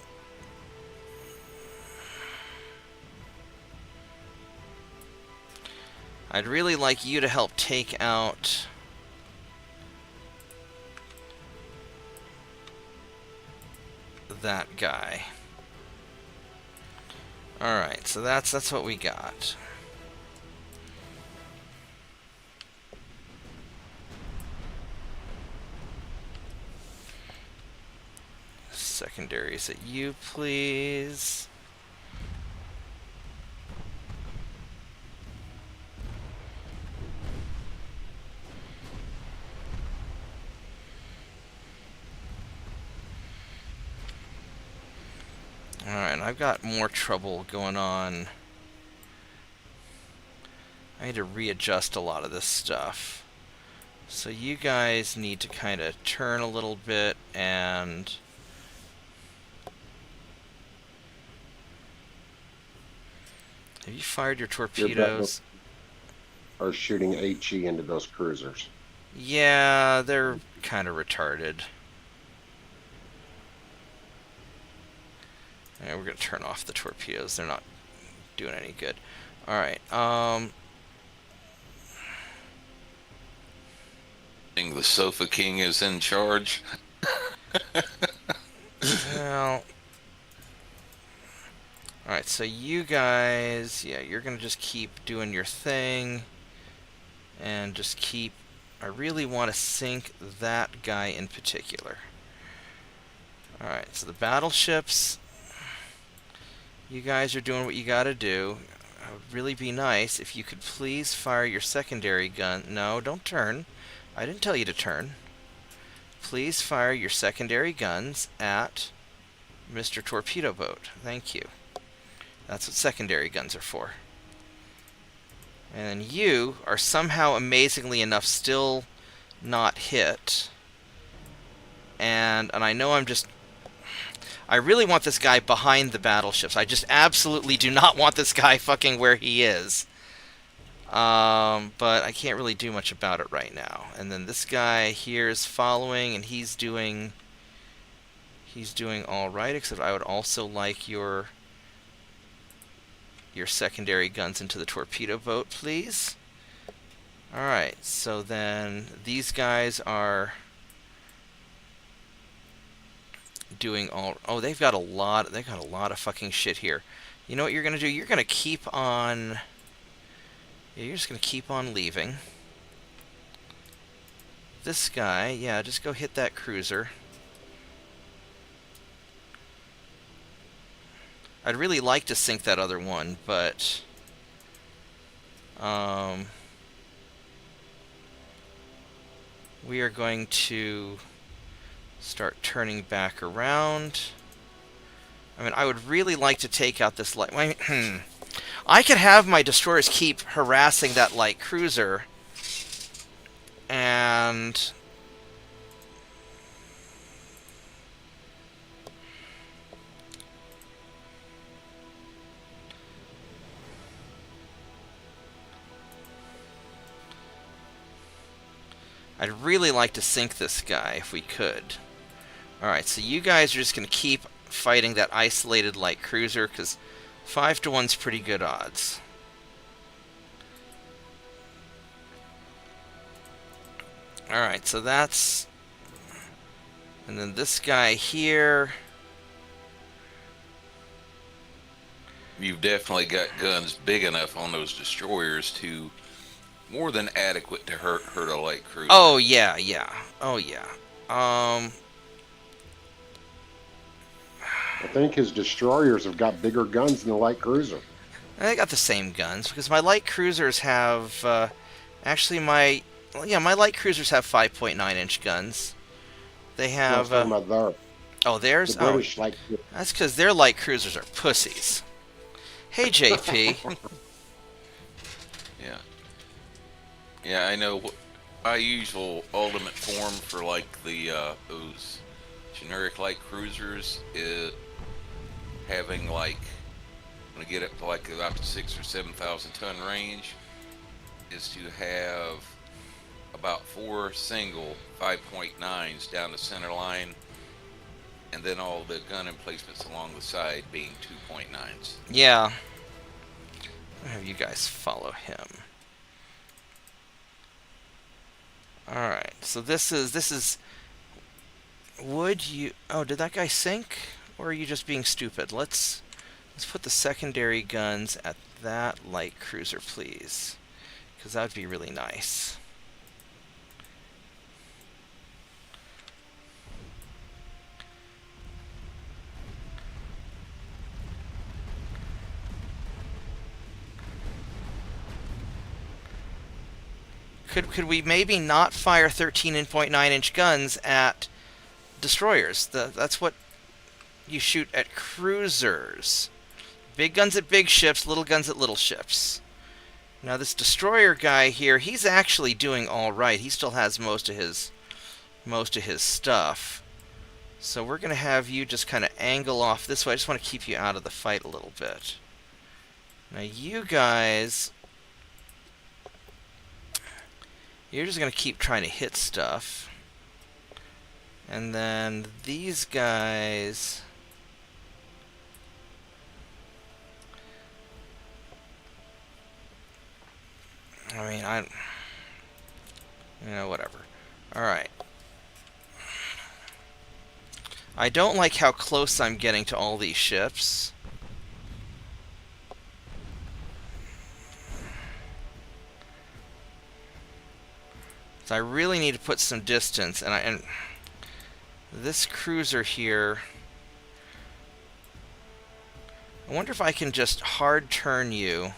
I'd really like you to help take out... that guy. Alright, so that's what we got. Secondaries at you, please. Alright, I've got more trouble going on. I need to readjust a lot of this stuff. So you guys need to kind of turn a little bit and... Have you fired your Your torpedoes? are shooting HE into those cruisers. Yeah, they're kind of retarded. Alright, we're going to turn off the torpedoes. They're not doing any good. Alright, The Sofa King is in charge. well... Alright, so you guys... Yeah, you're going to just keep doing your thing. And just keep... I really want to sink that guy in particular. Alright, so the battleships... You guys are doing what you gotta do. It would really be nice if you could please fire your secondary gun. No, don't turn. I didn't tell you to turn. Please fire your secondary guns at Mr. Torpedo Boat. Thank you. That's what secondary guns are for. And you are somehow amazingly enough still not hit. And I know I'm just... I really want this guy behind the battleships. I just absolutely do not want this guy fucking where he is. But I can't really do much about it right now. And then this guy here is following, and he's doing all right. Except I would also like your secondary guns into the torpedo boat, please. All right. So then these guys are doing all... Oh, they've got a lot of fucking shit here. You know what you're gonna do? You're gonna keep on... Yeah, you're just gonna keep on leaving. This guy, yeah, just go hit that cruiser. I'd really like to sink that other one, but... we are going to start turning back around. I mean, I would really like to take out this light... I could have my destroyers keep harassing that light cruiser, and... I'd really like to sink this guy if we could. Alright, so you guys are just going to keep fighting that isolated light cruiser, because 5 to 1's pretty good odds. Alright, so that's... And then this guy here... You've definitely got guns big enough on those destroyers to more than adequate to hurt a light cruiser. Oh, yeah, yeah. Oh, yeah. I think his destroyers have got bigger guns than the light cruiser. They got the same guns, because my light cruisers have... actually, my light cruisers have 5.9-inch guns. They have... I was talking about oh, theirs? the British light. That's because their light cruisers are pussies. Hey, JP. Yeah. Yeah, I know. My usual ultimate form for like the those generic light cruisers is having like when I get up to like about 6,000 or 7,000 ton range is to have about 4 single 5.9s down the center line, and then all the gun emplacements along the side being 2.9s. Yeah. I'll have you guys follow him. Alright, so this is... Would you... Oh, did that guy sink? Or are you just being stupid? Let's put the secondary guns at that light cruiser, please. Because that would be really nice. Could we maybe not fire 13.9-inch guns at destroyers? That's what you shoot at cruisers. Big guns at big ships, little guns at little ships. Now this destroyer guy here, he's actually doing all right. He still has most of his stuff. So we're going to have you just kind of angle off this way. I just want to keep you out of the fight a little bit. Now you guys, you're just going to keep trying to hit stuff. And then these guys, I mean, whatever. Alright. I don't like how close I'm getting to all these ships. So I really need to put some distance, and this cruiser here, I wonder if I can just hard turn you.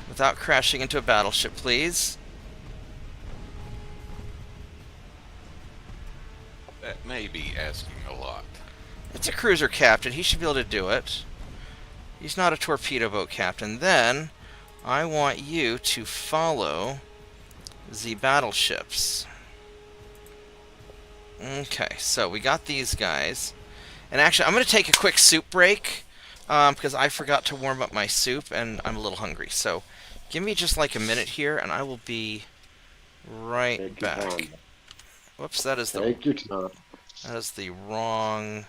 Without crashing into a battleship, please. That may be asking a lot. It's a cruiser captain. He should be able to do it. He's not a torpedo boat captain. Then, I want you to follow the battleships. Okay, so we got these guys. And actually, I'm going to take a quick soup break, because I forgot to warm up my soup, and I'm a little hungry. So, give me just like a minute here, and I will be right Take your back. time. Whoops, that is Take your time. the wrong...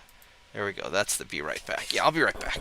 There we go, that's the be right back. Yeah, I'll be right back.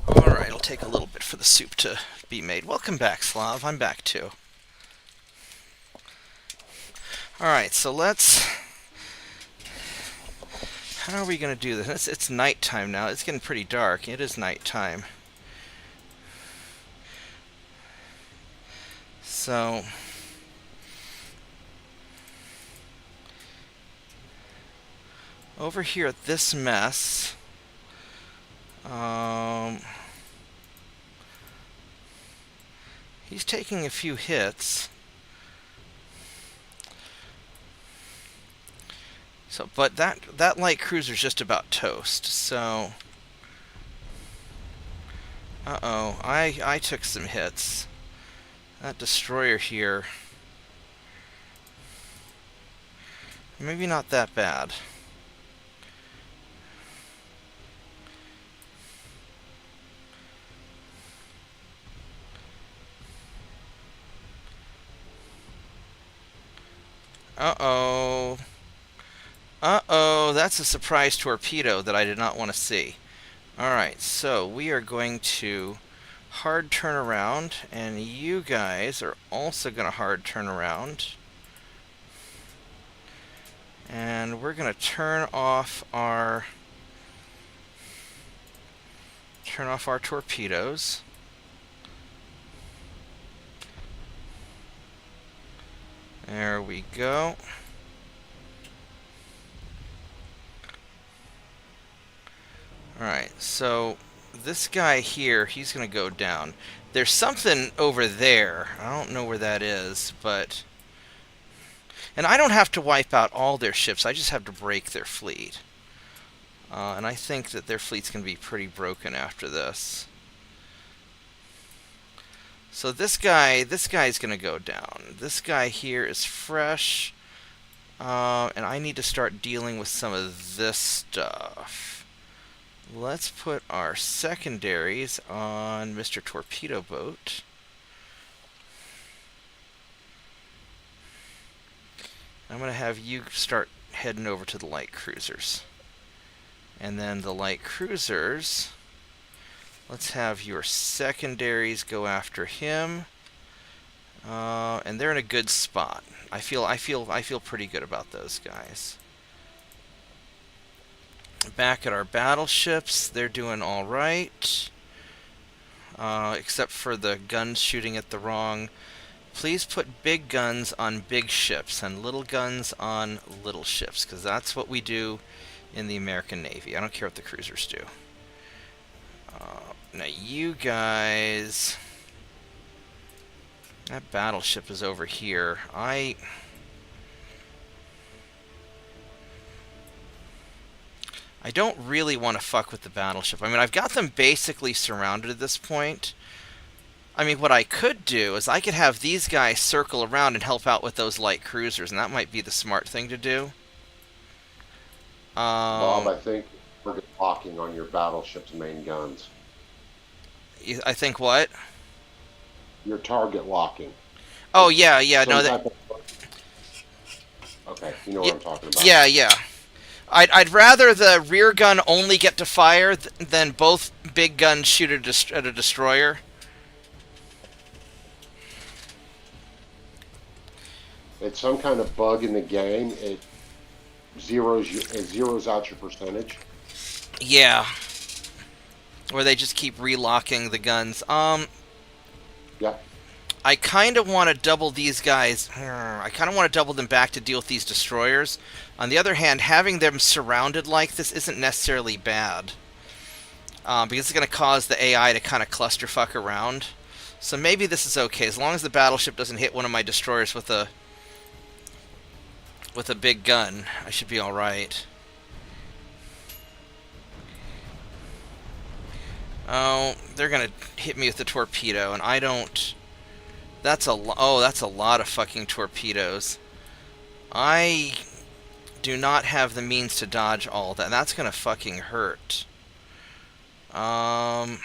Alright, it'll take a little bit for the soup to be made. Welcome back, Slav. I'm back too. Alright, so let's... How are we going to do this? It's nighttime now. It's getting pretty dark. It is nighttime. So... over here at this mess... he's taking a few hits. So, but that light cruiser's just about toast. So, uh-oh, I took some hits. That destroyer here. Maybe not that bad. Uh-oh. Uh-oh, that's a surprise torpedo that I did not want to see. Alright, so we are going to hard turn around, and you guys are also going to hard turn around. And we're going to turn off our torpedoes. There we go. Alright, so this guy here, he's going to go down. There's something over there. I don't know where that is, but... And I don't have to wipe out all their ships, I just have to break their fleet. And I think that their fleet's going to be pretty broken after this. So this guy's going to go down. This guy here is fresh. And I need to start dealing with some of this stuff. Let's put our secondaries on Mr. Torpedo Boat. I'm going to have you start heading over to the light cruisers. And then the light cruisers, let's have your secondaries go after him. And they're in a good spot. I feel pretty good about those guys. Back at our battleships, they're doing all right. Except for the guns shooting at the wrong. Please put big guns on big ships and little guns on little ships, because that's what we do in the American Navy. I don't care what the cruisers do. Now you guys... That battleship is over here. I don't really want to fuck with the battleship. I mean, I've got them basically surrounded at this point. I mean, what I could do is I could have these guys circle around and help out with those light cruisers, and that might be the smart thing to do. Bob, I think we're locking on your battleship's main guns. I think what? Your target locking. Oh, yeah, no, Okay, you know what I'm talking about. Yeah. I'd rather the rear gun only get to fire than both big guns shoot at a destroyer. It's some kind of bug in the game. It zeroes out your percentage. Yeah. Where they just keep relocking the guns. Yeah. I kind of want to double these guys. I kind of want to double them back to deal with these destroyers. On the other hand, having them surrounded like this isn't necessarily bad. Because it's going to cause the AI to kind of clusterfuck around. So maybe this is okay. As long as the battleship doesn't hit one of my destroyers with a big gun, I should be alright. Oh, they're going to hit me with the torpedo, and I don't... that's a lot of fucking torpedoes. I do not have the means to dodge all that. That's gonna fucking hurt. I'm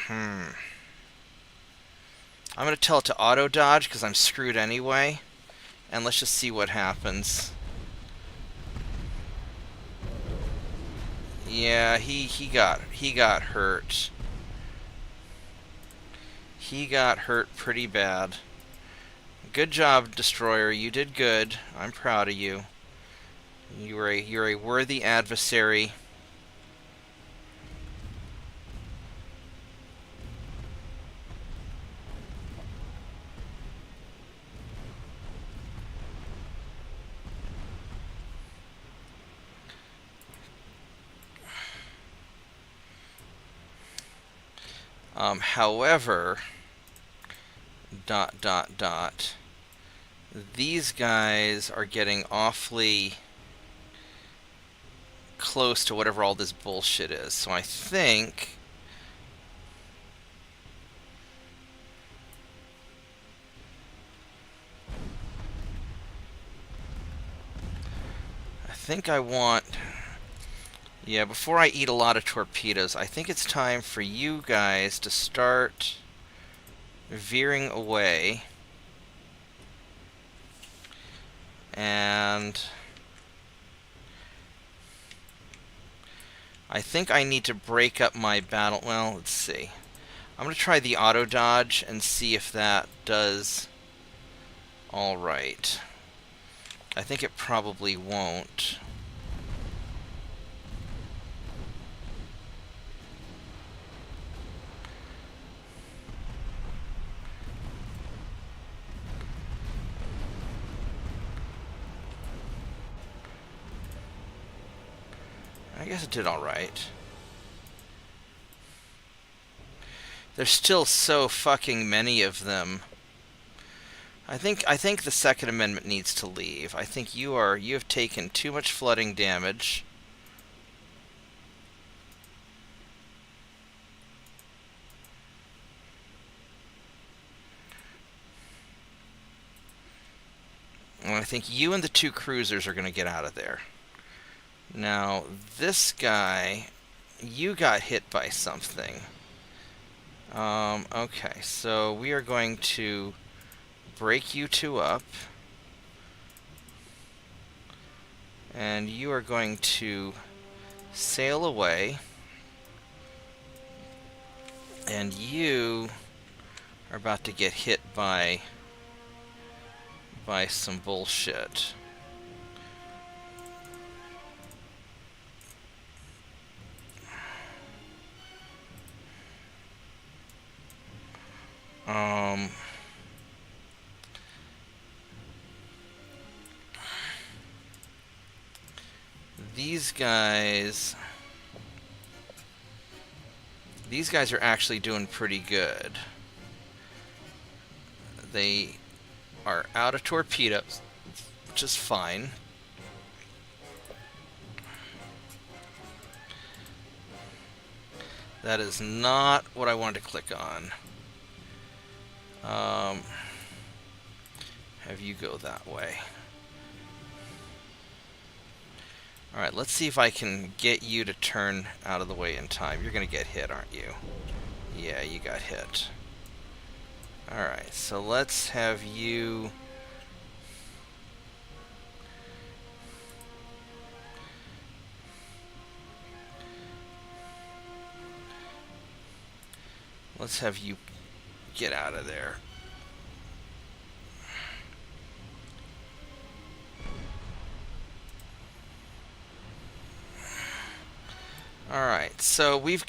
gonna tell it to auto dodge because I'm screwed anyway. And let's just see what happens. Yeah, he got hurt. He got hurt pretty bad. Good job, Destroyer. You did good. I'm proud of you. You're a worthy adversary. However, ... these guys are getting awfully close to whatever all this bullshit is. So I think think I want... Yeah, before I eat a lot of torpedoes, I think it's time for you guys to start veering away. And I think I need to break up my battle. Well, let's see. I'm going to try the auto dodge and see if that does all right. I think it probably won't. I guess it did all right. There's still so fucking many of them. I think the Second Amendment needs to leave. I think you have taken too much flooding damage. And I think you and the 2 cruisers are going to get out of there. Now, this guy, you got hit by something. Okay, so we are going to break you 2 up. And you are going to sail away. And you are about to get hit by some bullshit. These guys are actually doing pretty good. They are out of torpedoes, which is fine. That is not what I wanted to click on. Have you go that way. Alright, let's see if I can get you to turn out of the way in time. You're gonna get hit, aren't you? Yeah, you got hit. Alright, so let's have you... Let's have you get out of there. Alright, so I've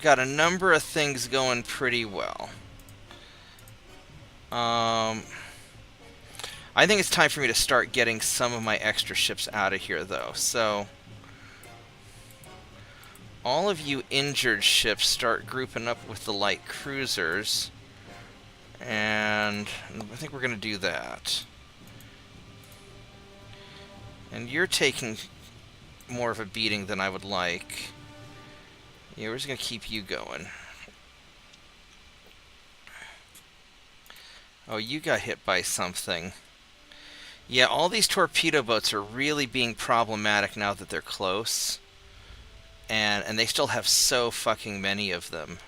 got a number of things going pretty well. I think it's time for me to start getting some of my extra ships out of here, though. So, all of you injured ships start grouping up with the light cruisers. And I think we're going to do that. And you're taking more of a beating than I would like. Yeah, we're just going to keep you going. Oh, you got hit by something. Yeah, all these torpedo boats are really being problematic now that they're close. And they still have so fucking many of them.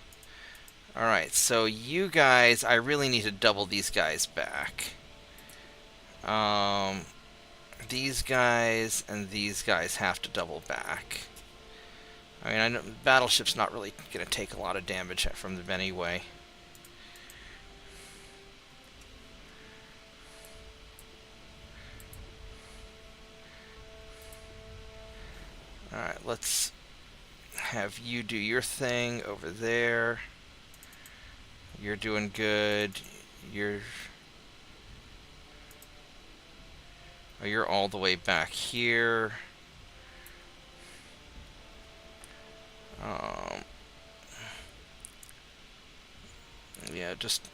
Alright, so you guys, I really need to double these guys back. These guys and these guys have to double back. I mean, I know battleship's not really going to take a lot of damage from them anyway. Alright, let's have you do your thing over there. You're doing good. You're all the way back here. Yeah, just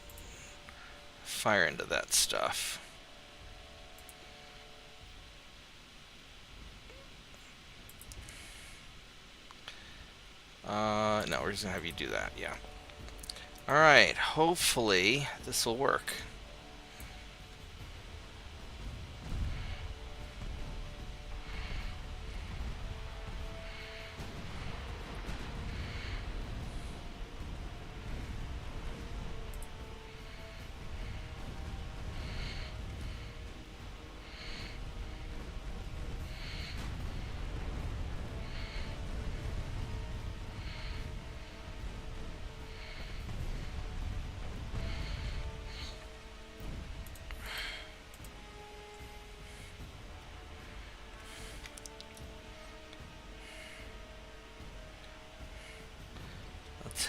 fire into that stuff. No, we're just gonna have you do that, yeah. Alright, hopefully this will work.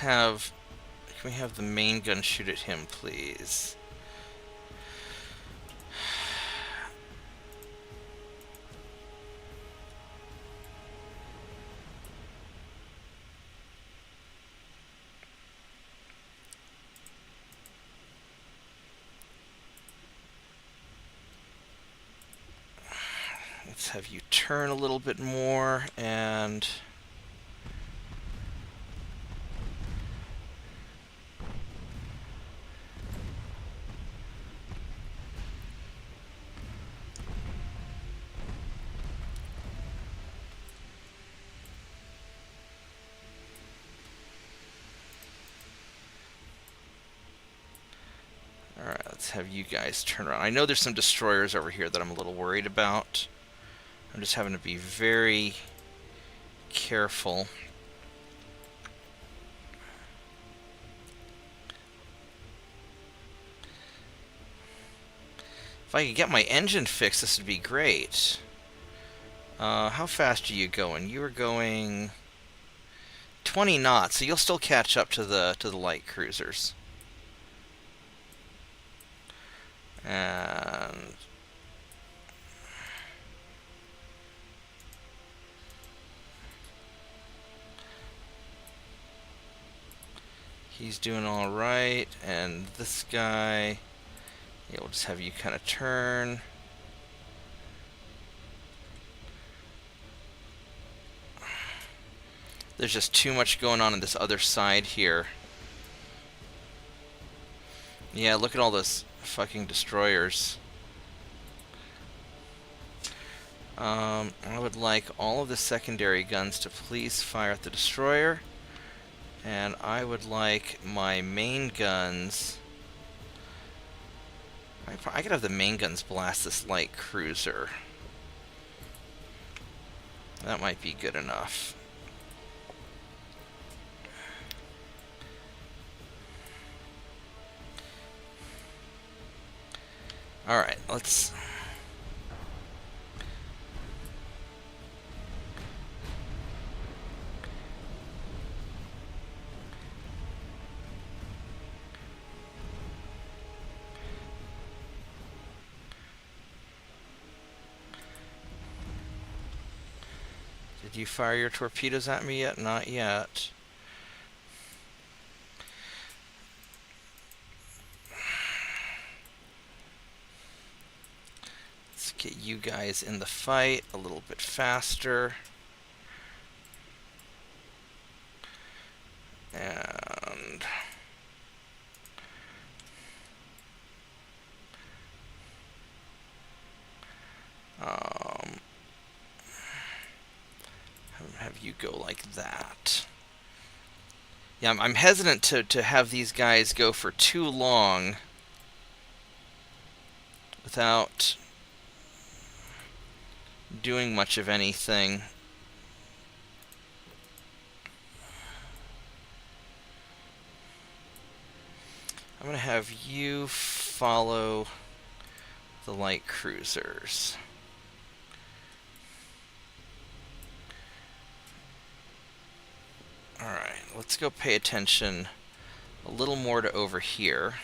have... Can we have the main gun shoot at him, please? Let's have you turn a little bit more, and... Alright, let's have you guys turn around. I know there's some destroyers over here that I'm a little worried about. I'm just having to be very careful. If I could get my engine fixed, this would be great. How fast are you going? You are going 20 knots, so you'll still catch up to the light cruisers. And he's doing all right, and this guy, yeah, we'll just have you kind of turn. There's just too much going on this other side here. Yeah, look at all those fucking destroyers. I would like all of the secondary guns to please fire at the destroyer. And I would like my main guns... I could have the main guns blast this light cruiser. That might be good enough. Alright, let's... Did you fire your torpedoes at me yet? Not yet. Let's get you guys in the fight a little bit faster. And... have you go like that. Yeah, I'm hesitant to have these guys go for too long without doing much of anything. I'm going to have you follow the light cruisers. Alright, let's go pay attention a little more to over here.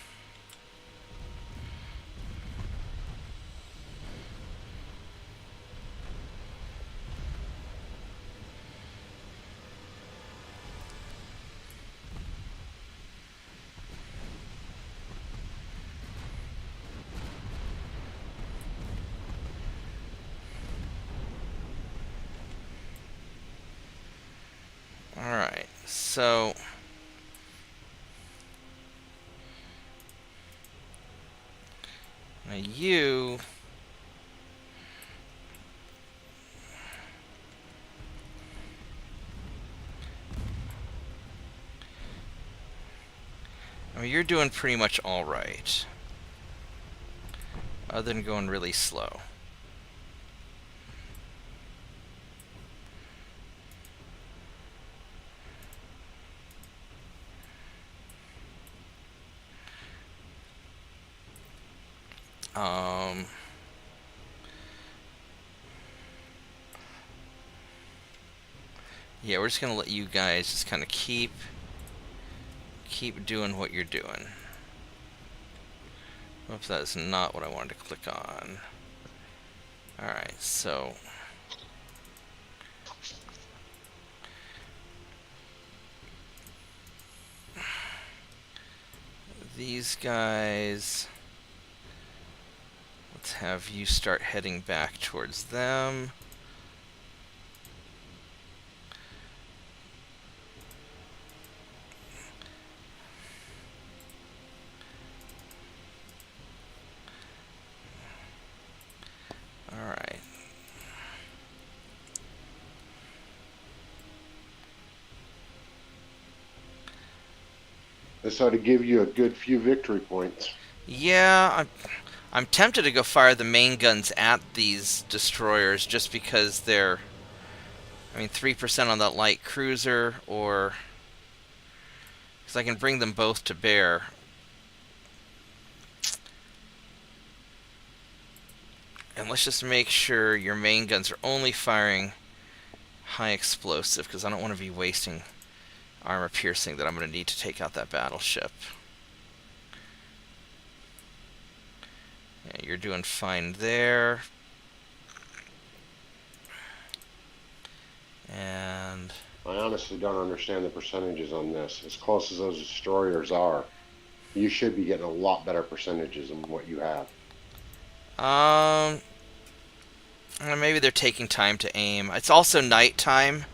Alright, so... now you... I mean, you're doing pretty much alright. Other than going really slow. Yeah, we're just gonna let you guys just kind of keep keep doing what you're doing. Oops, that is not what I wanted to click on. Alright, so... these guys... let's have you start heading back towards them. Alright. This ought to give you a good few victory points. Yeah, I'm tempted to go fire the main guns at these destroyers just because they're... I mean, 3% on that light cruiser, or... because I can bring them both to bear. And let's just make sure your main guns are only firing high explosive, because I don't want to be wasting armor piercing that I'm going to need to take out that battleship. Yeah, you're doing fine there. And... I honestly don't understand the percentages on this. As close as those destroyers are, you should be getting a lot better percentages than what you have. Maybe they're taking time to aim. It's also nighttime,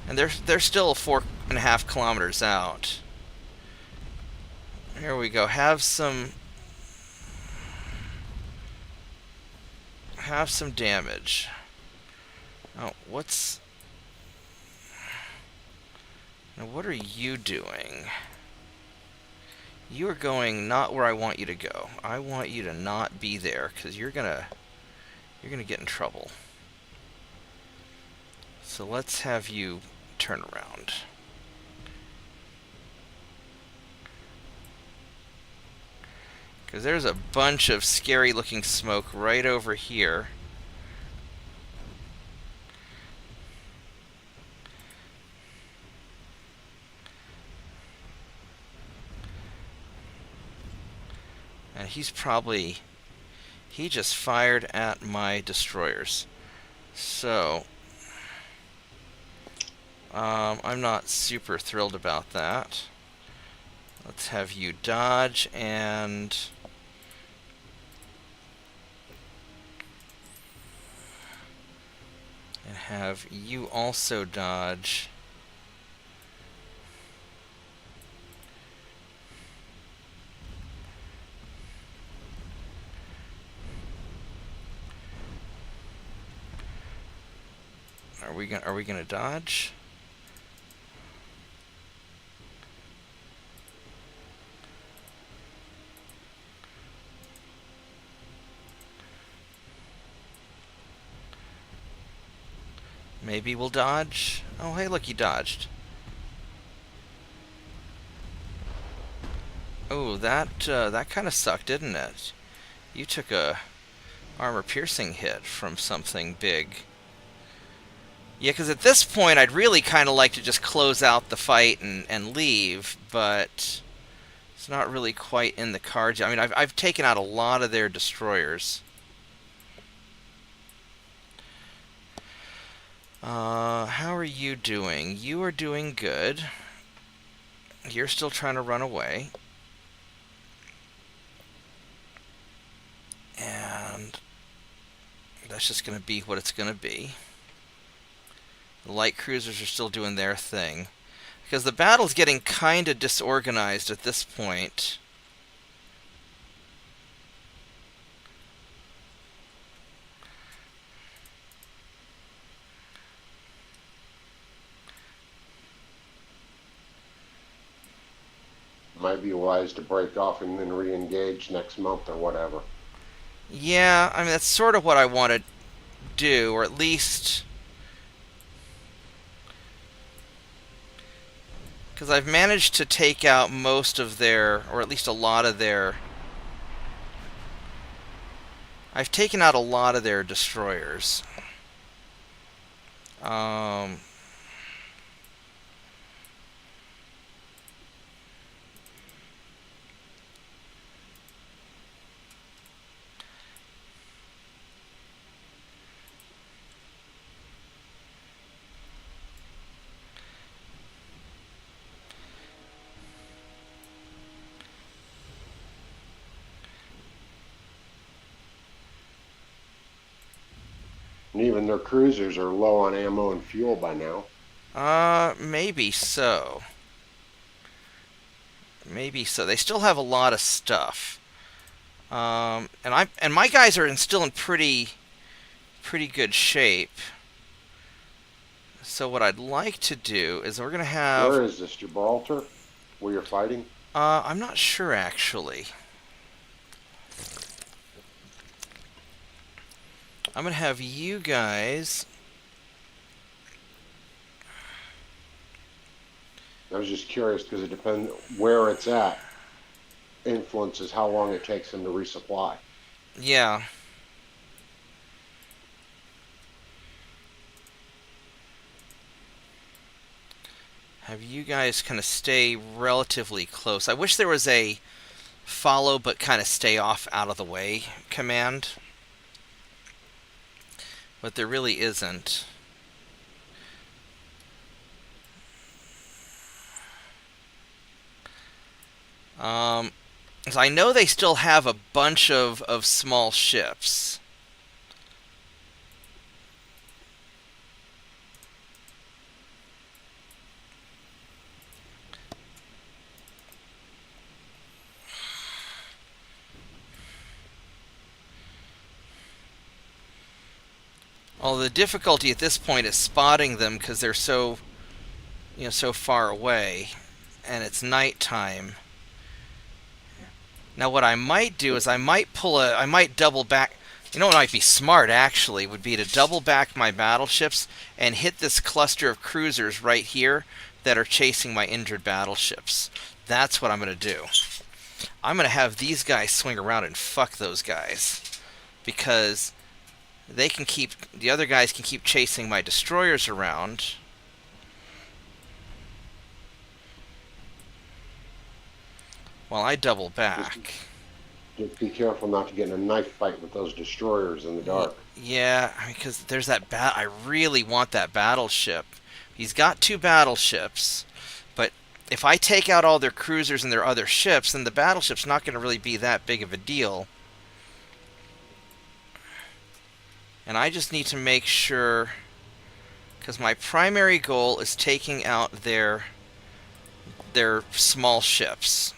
and they're still 4.5 kilometers out. Here we go. Have some damage. Oh, now what are you doing? You are going not where I want you to go. I want you to not be there, because you're gonna get in trouble. So let's have you turn around. Because there's a bunch of scary looking smoke right over here. And he just fired at my destroyers. So, I'm not super thrilled about that. Let's have you dodge and have you also dodge. Are we gonna dodge? Maybe we'll dodge. Oh, hey, look, he dodged. Oh, that kind of sucked, didn't it? You took a armor-piercing hit from something big. Yeah, because at this point, I'd really kind of like to just close out the fight and leave, but it's not really quite in the cards. I mean, I've taken out a lot of their destroyers. How are you doing? You are doing good. You're still trying to run away. And that's just going to be what it's going to be. The light cruisers are still doing their thing. Because the battle's getting kind of disorganized at this point. Might be wise to break off and then re-engage next month or whatever. Yeah, I mean, that's sort of what I want to do, or at least... because I've managed to take out most of their, or at least a lot of their... I've taken out a lot of their destroyers. And even their cruisers are low on ammo and fuel by now. Maybe so. Maybe so. They still have a lot of stuff. And my guys are still in pretty good shape. So what I'd like to do is we're gonna have. Where is this, Gibraltar? Where you're fighting? I'm not sure actually. I'm gonna have you guys. I was just curious because it depends where it's at. Influences how long it takes them to resupply. Yeah. Have you guys kind of stay relatively close. I wish there was a follow but kind of stay off out of the way command. But there really isn't. So I know they still have a bunch of small ships. Well, the difficulty at this point is spotting them because they're so, so far away, and it's nighttime. Now, what I might do is I might double back. You know what might be smart, actually, would be to double back my battleships and hit this cluster of cruisers right here that are chasing my injured battleships. That's what I'm going to do. I'm going to have these guys swing around and fuck those guys. Because the other guys can keep chasing my destroyers around. While I double back. Just be careful not to get in a knife fight with those destroyers in the dark. Yeah, because there's that I really want that battleship. He's got 2 battleships, but if I take out all their cruisers and their other ships, then the battleship's not going to really be that big of a deal. And I just need to make sure, because my primary goal is taking out their small ships.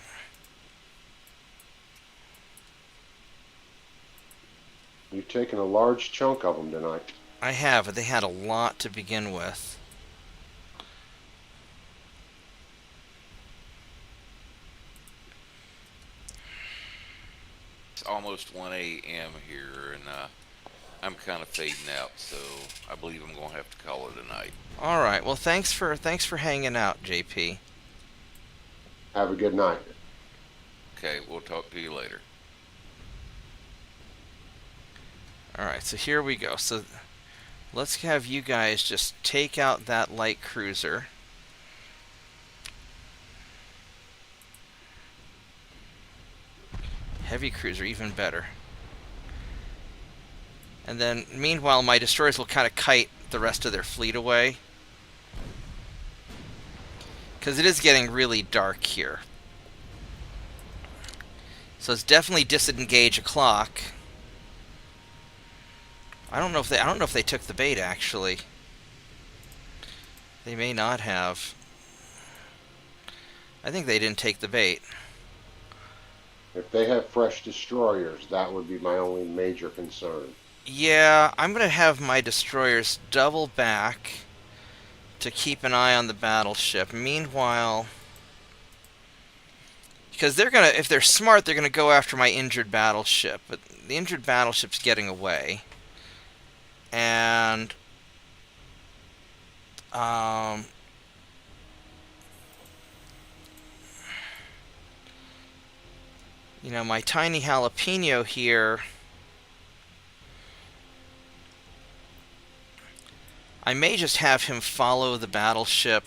You've taken a large chunk of them tonight. I have, but they had a lot to begin with. It's almost 1 a.m. here, and I'm kind of fading out, so I believe I'm going to have to call it a night. All right. Well, thanks for hanging out, JP. Have a good night. Okay, we'll talk to you later. All right. So here we go. So let's have you guys just take out that light cruiser. Heavy cruiser, even better. And then, meanwhile, my destroyers will kind of kite the rest of their fleet away. Because it is getting really dark here. So it's definitely disengage o'clock. I don't know if they took the bait, actually. They may not have. I think they didn't take the bait. If they have fresh destroyers, that would be my only major concern. Yeah, I'm going to have my destroyers double back to keep an eye on the battleship. Meanwhile, because if they're smart, they're going to go after my injured battleship. But the injured battleship's getting away. And, my tiny jalapeno here, I may just have him follow the battleship.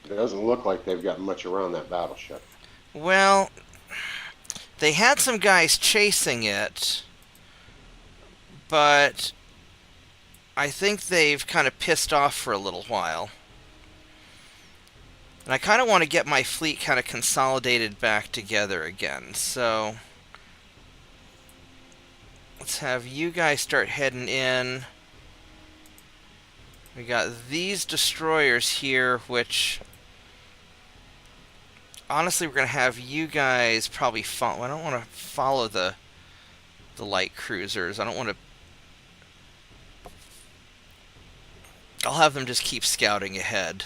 It doesn't look like they've got much around that battleship. Well, they had some guys chasing it, but I think they've kind of pissed off for a little while. And I kind of want to get my fleet kind of consolidated back together again. So let's have you guys start heading in. We got these destroyers here, which honestly we're going to have you guys probably follow. I don't want to follow the light cruisers. I don't want to. I'll have them just keep scouting ahead.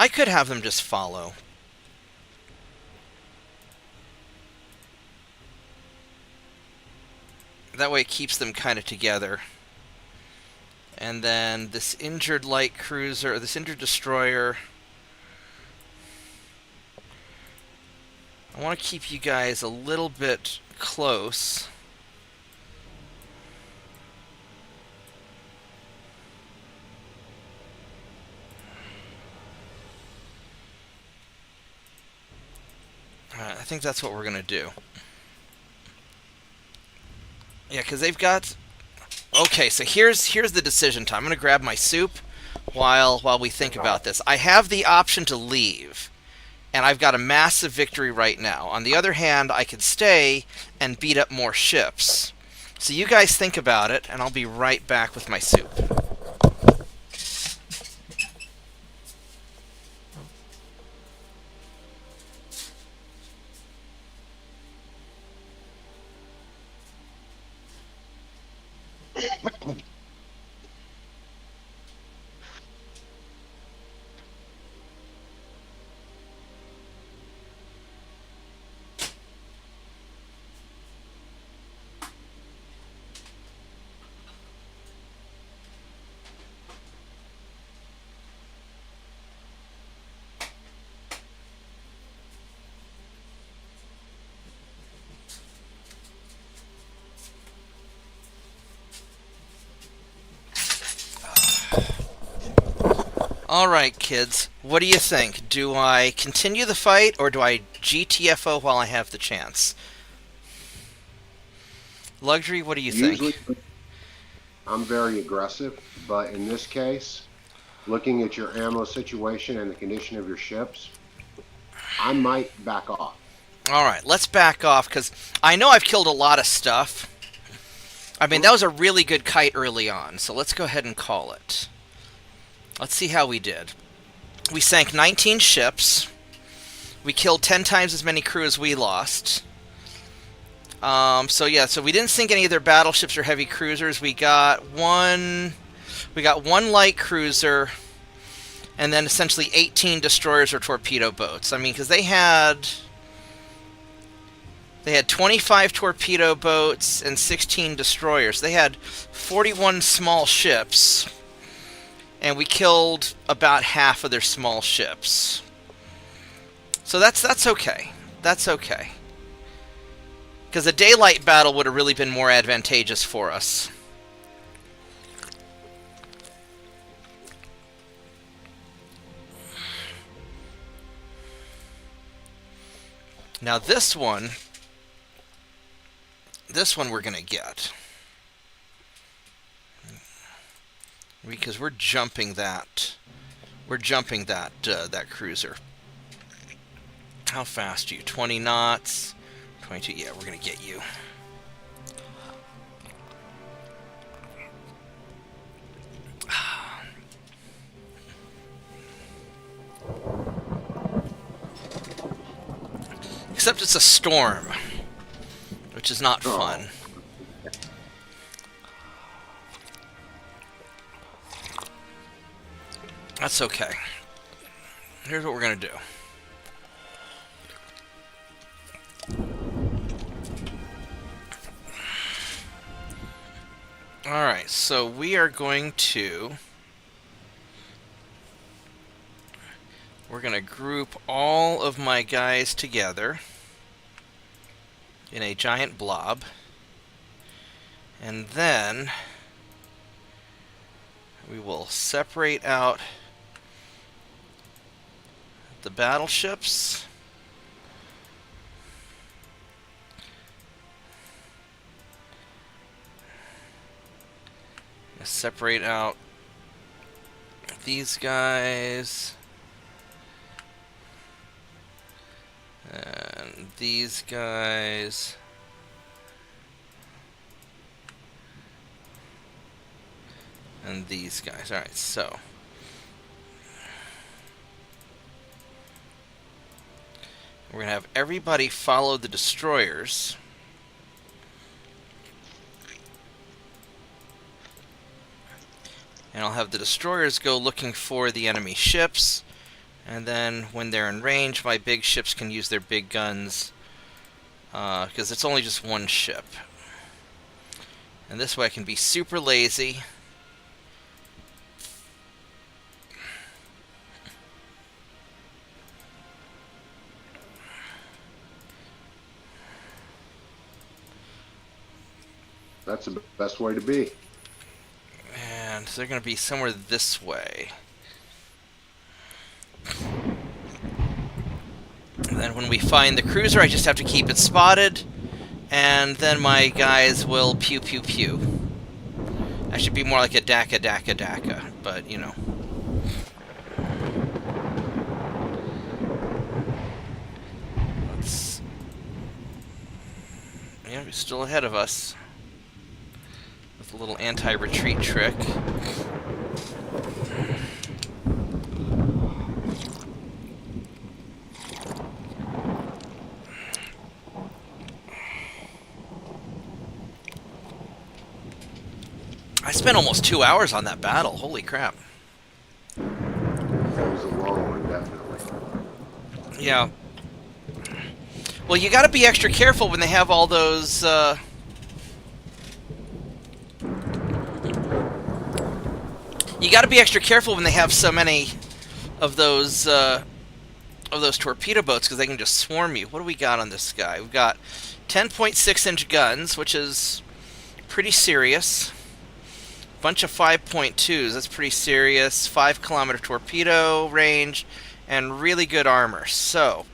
I could have them just follow. That way it keeps them kind of together. And then this injured light cruiser, or this injured destroyer. I want to keep you guys a little bit close. I think that's what we're going to do. Yeah, because they've got... Okay, so here's the decision time. I'm going to grab my soup while we think about this. I have the option to leave, and I've got a massive victory right now. On the other hand, I could stay and beat up more ships. So you guys think about it, and I'll be right back with my soup. Alright, kids, what do you think? Do I continue the fight, or do I GTFO while I have the chance? Luxury, what do you Usually, think? I'm very aggressive, but in this case, looking at your ammo situation and the condition of your ships, I might back off. Alright, let's back off, because I know I've killed a lot of stuff. I mean, that was a really good kite early on, so let's go ahead and call it. Let's see how we did. We sank 19 ships. We killed 10 times as many crew as we lost. So we didn't sink any of their battleships or heavy cruisers. We got one light cruiser, and then essentially 18 destroyers or torpedo boats. I mean, because they had 25 torpedo boats and 16 destroyers. They had 41 small ships. And we killed about half of their small ships. So that's okay. That's okay. Because a daylight battle would have really been more advantageous for us. Now this one we're going to get. Because we're jumping that that cruiser. How fast are you? 20 knots. 22. Yeah, we're gonna get you. Except it's a storm, which is not fun. That's okay. Here's what we're going to do. Alright, so we are going to... We're going to group all of my guys together in a giant blob. And then we will separate out the battleships. Separate out these guys. And these guys. And these guys. Alright, so. We're going to have everybody follow the destroyers. And I'll have the destroyers go looking for the enemy ships. And then when they're in range, my big ships can use their big guns. Because it's only just one ship. And this way I can be super lazy. That's the best way to be. And they're going to be somewhere this way. And then when we find the cruiser, I just have to keep it spotted. And then my guys will pew pew pew. I should be more like a daka daka daka, but you know. Let's... Yeah, he's still ahead of us. With a little anti-retreat trick. I spent almost 2 hours on that battle. Holy crap. That was a long one, definitely. Yeah. Well, you gotta be extra careful when they have all those, You gotta be extra careful when they have so many of those torpedo boats, because they can just swarm you. What do we got on this guy? We've got 10.6-inch guns, which is pretty serious. Bunch of 5.2s, that's pretty serious. 5-kilometer torpedo range, and really good armor. So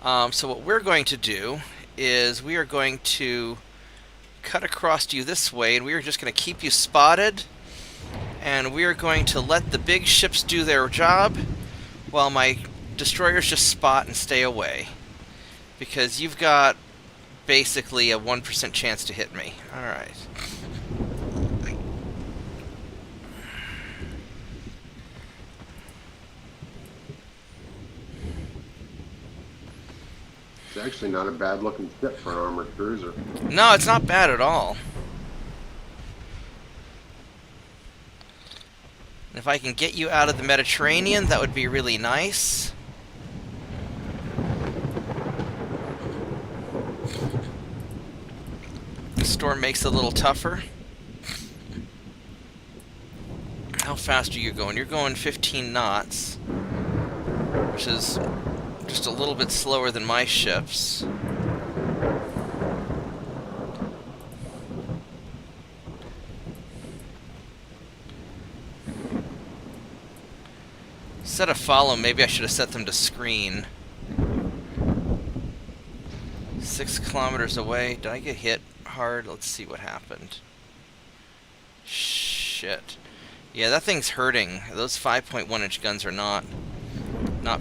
what we're going to do is we are going to cut across to you this way, and we are just going to keep you spotted, and we are going to let the big ships do their job while my destroyers just spot and stay away, because you've got basically a 1% chance to hit me. Alright. It's actually not a bad looking ship for an armored cruiser. No, it's not bad at all. If I can get you out of the Mediterranean, that would be really nice. The storm makes it a little tougher. How fast are you going? You're going 15 knots, which is just a little bit slower than my ships. Instead of follow, maybe I should have set them to screen. 6 kilometers away. Did I get hit hard? Let's see what happened. Shit. Yeah, that thing's hurting. Those 5.1-inch guns are not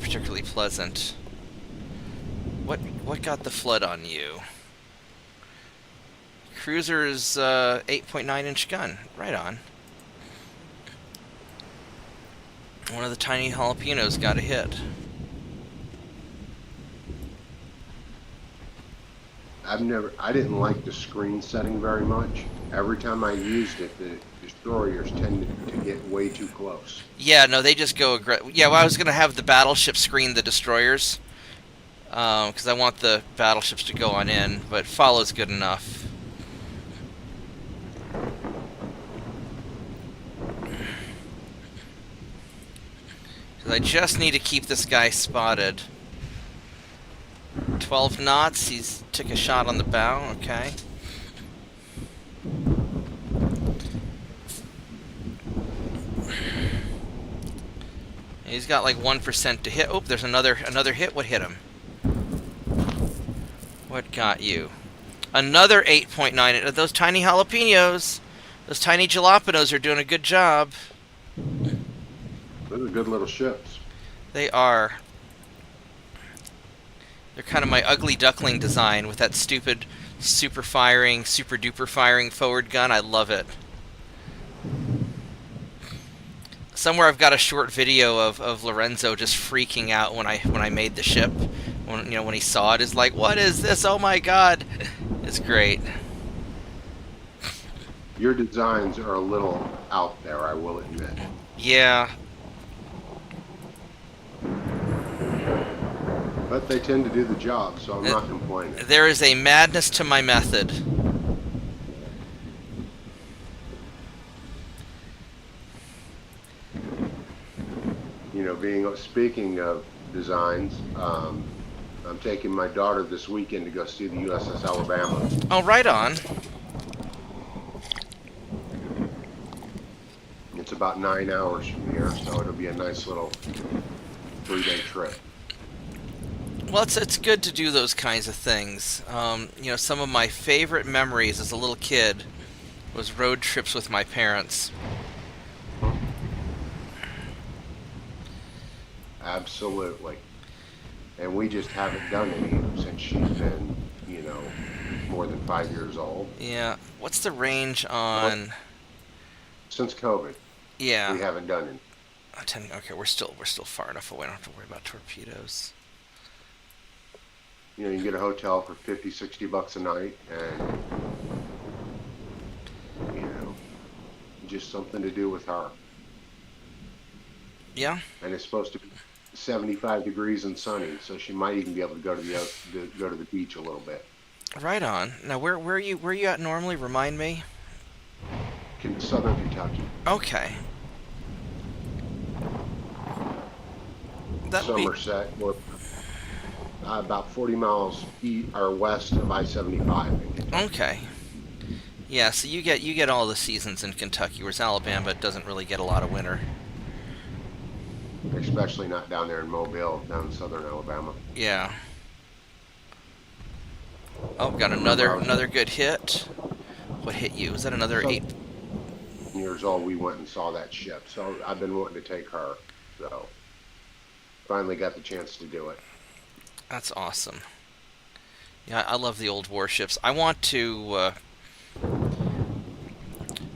particularly pleasant. What got the flood on you? Cruiser's 8.9-inch gun. Right on. One of the tiny jalapenos got a hit. I didn't like the screen setting very much. Every time I used it, the destroyers tended to get way too close. Yeah, no, they just go yeah, well, I was going to have the battleship screen the destroyers. Because I want the battleships to go on in, but follow's good enough. Because I just need to keep this guy spotted. 12 knots, he's took a shot on the bow, okay. He's got like 1% to hit. Oh, there's another hit. What hit him? What got you? Another 8.9. Those tiny jalapenos, those tiny jalapenos are doing a good job. Those are good little ships. They are. They're kind of my ugly duckling design with that stupid super duper firing forward gun. I love it. Somewhere I've got a short video of Lorenzo just freaking out when I made the ship. When he saw it, is like, what is this? Oh my god! It's great. Your designs are a little out there, I will admit. Yeah. But they tend to do the job, so I'm not complaining. There is a madness to my method. Speaking of designs, I'm taking my daughter this weekend to go see the USS Alabama. Oh, right on. It's about 9 hours from here, so it'll be a nice little 3-day trip. Well, it's good to do those kinds of things. Some of my favorite memories as a little kid was road trips with my parents. Absolutely. And we just haven't done any since she's been, more than 5 years old. Yeah. What's the range on? Since COVID. Yeah. We haven't done it. Okay, we're still far enough away. I don't have to worry about torpedoes. You can get a hotel for $50-$60 a night, and just something to do with her. Yeah. And it's supposed to be 75 degrees and sunny, so she might even be able to go to the beach a little bit. Right on. Now, where are you at normally? Remind me. Southern Kentucky. Okay. Somerset. We're about 40 miles west of I-75. Okay. Yeah, so you get all the seasons in Kentucky, whereas Alabama doesn't really get a lot of winter. Especially not down there in Mobile, down in southern Alabama. Yeah. Oh, got another good hit. What hit you? Was that another 8? Years old, we went and saw that ship. So I've been wanting to take her. So finally got the chance to do it. That's awesome. Yeah, I love the old warships. I want to.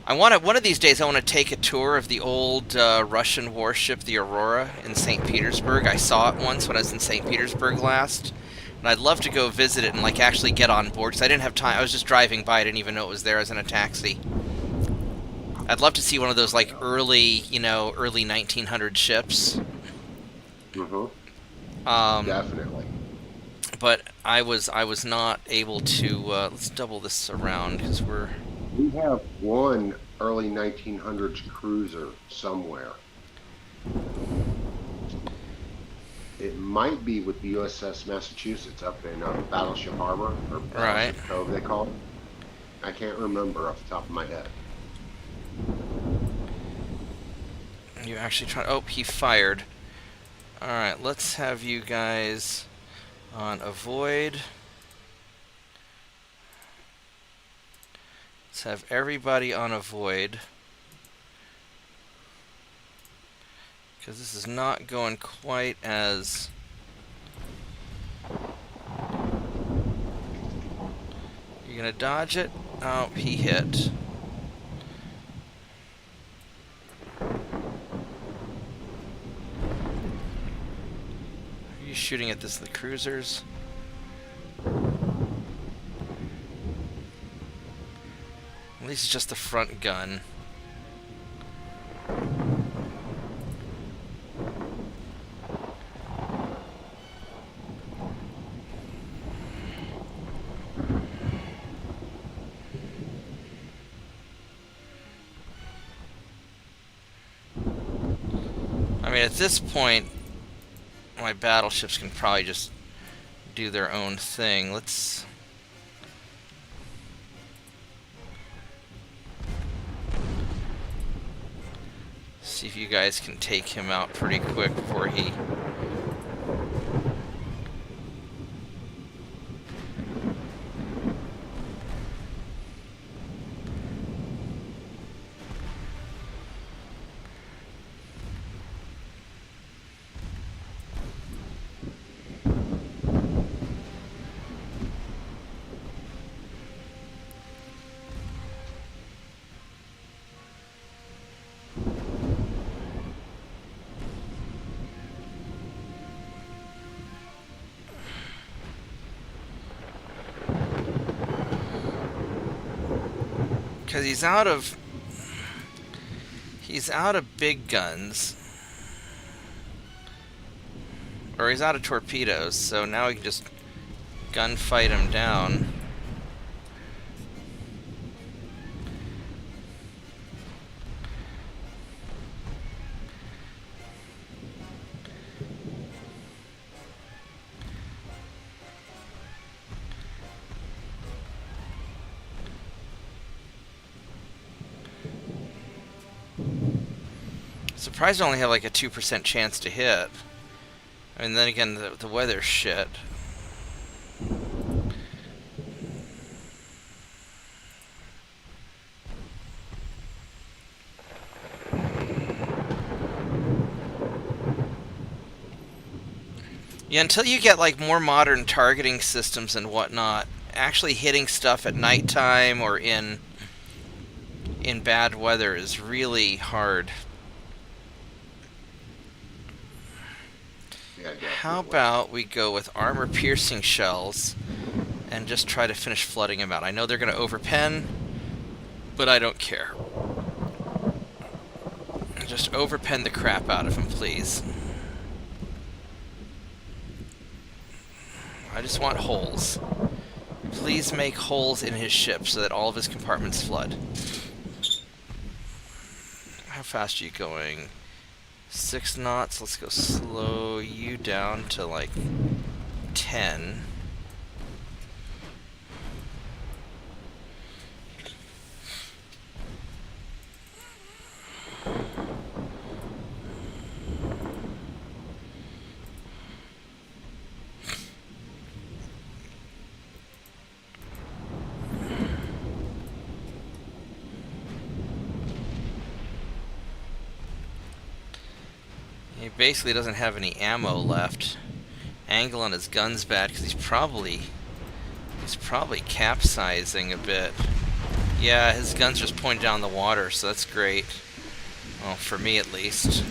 One of these days, I want to take a tour of the old Russian warship, the Aurora, in St. Petersburg. I saw it once when I was in St. Petersburg last, and I'd love to go visit it and actually get on board, because I didn't have time. I was just driving by. I didn't even know it was there. I was in a taxi. I'd love to see one of those early 1900 ships. Mm-hmm. Definitely. But I was not able to. Let's double this around because we have one early 1900s cruiser somewhere. It might be with the USS Massachusetts up in Battleship Harbor, or Battleship Cove, they call it. I can't remember off the top of my head. You actually try. Oh, he fired. All right, let's have you guys on avoid. Let's have everybody on avoid, because this is not going quite as... You gonna dodge it? Oh, he hit. Are you shooting at the cruisers? At least it's just the front gun. I mean, at this point, my battleships can probably just do their own thing. Let's... see if you guys can take him out pretty quick before he... Because he's out of big guns. Or he's out of torpedoes, so now we can just gunfight him down. Surprised I only have like a 2% chance to hit. I mean, then again, the weather's shit. Yeah, until you get like more modern targeting systems and whatnot, actually hitting stuff at nighttime or in bad weather is really hard. Yeah, How definitely. about we go with armor-piercing shells and just try to finish flooding him out? I know they're going to overpen, but I don't care. Just overpen the crap out of him, please. I just want holes. Please make holes in his ship so that all of his compartments flood. How fast are you going? 6 knots. Let's go slow you down to like 10. He basically doesn't have any ammo left. Angle on his gun's bad because he's probably capsizing a bit. Yeah, his gun's just pointed down the water, so that's great. Well, for me at least.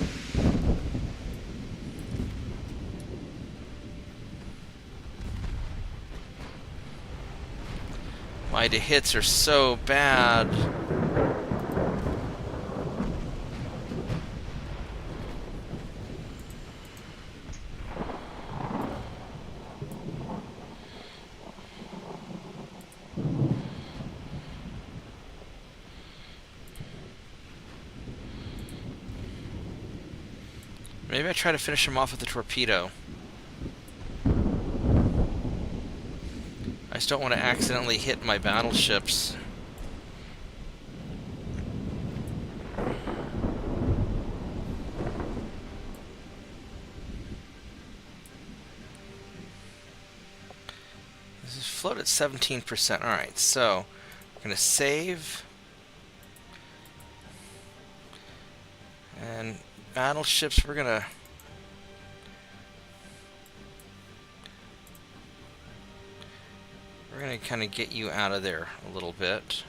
My hits are so bad. Maybe I try to finish him off with a torpedo. I just don't want to accidentally hit my battleships. This is float at 17%. Alright, so I'm going to save. And battleships, we're gonna kind of get you out of there a little bit.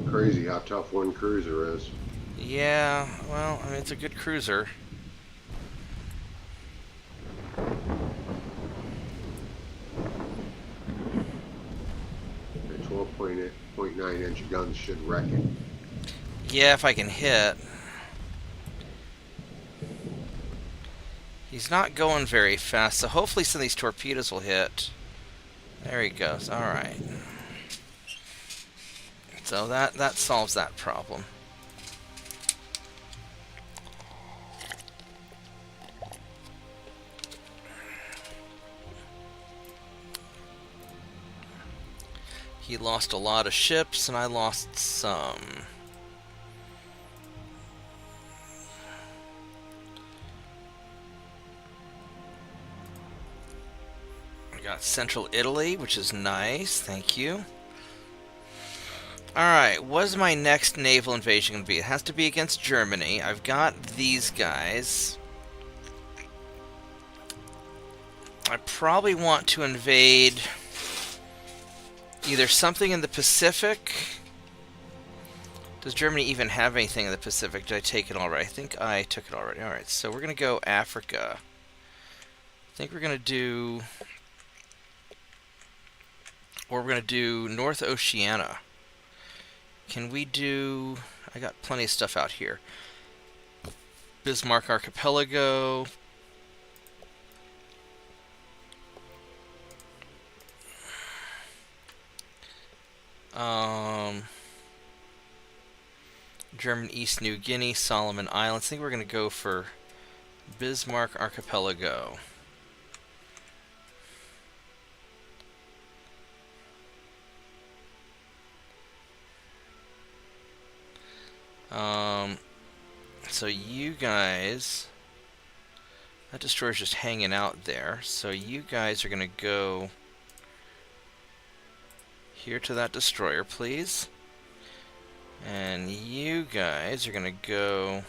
Crazy how tough one cruiser is. Yeah, well, I mean, it's a good cruiser. The 12.9 inch guns should wreck it. Yeah, if I can hit. He's not going very fast, so hopefully some of these torpedoes will hit. There he goes. Alright. So that solves that problem. He lost a lot of ships, and I lost some. I got Central Italy, which is nice. Thank you. Alright, what is my next naval invasion going to be? It has to be against Germany. I've got these guys. I probably want to invade either something in the Pacific. Does Germany even have anything in the Pacific? Did I take it already? I think I took it already. Alright, so we're going to go Africa. I think we're going to do... Or we're going to do North Oceania. Can we do... I got plenty of stuff out here. Bismarck Archipelago. German East New Guinea, Solomon Islands. I think we're going to go for Bismarck Archipelago. So you guys, that destroyer's just hanging out there. So you guys are going to go here to that destroyer, please. And you guys are going to go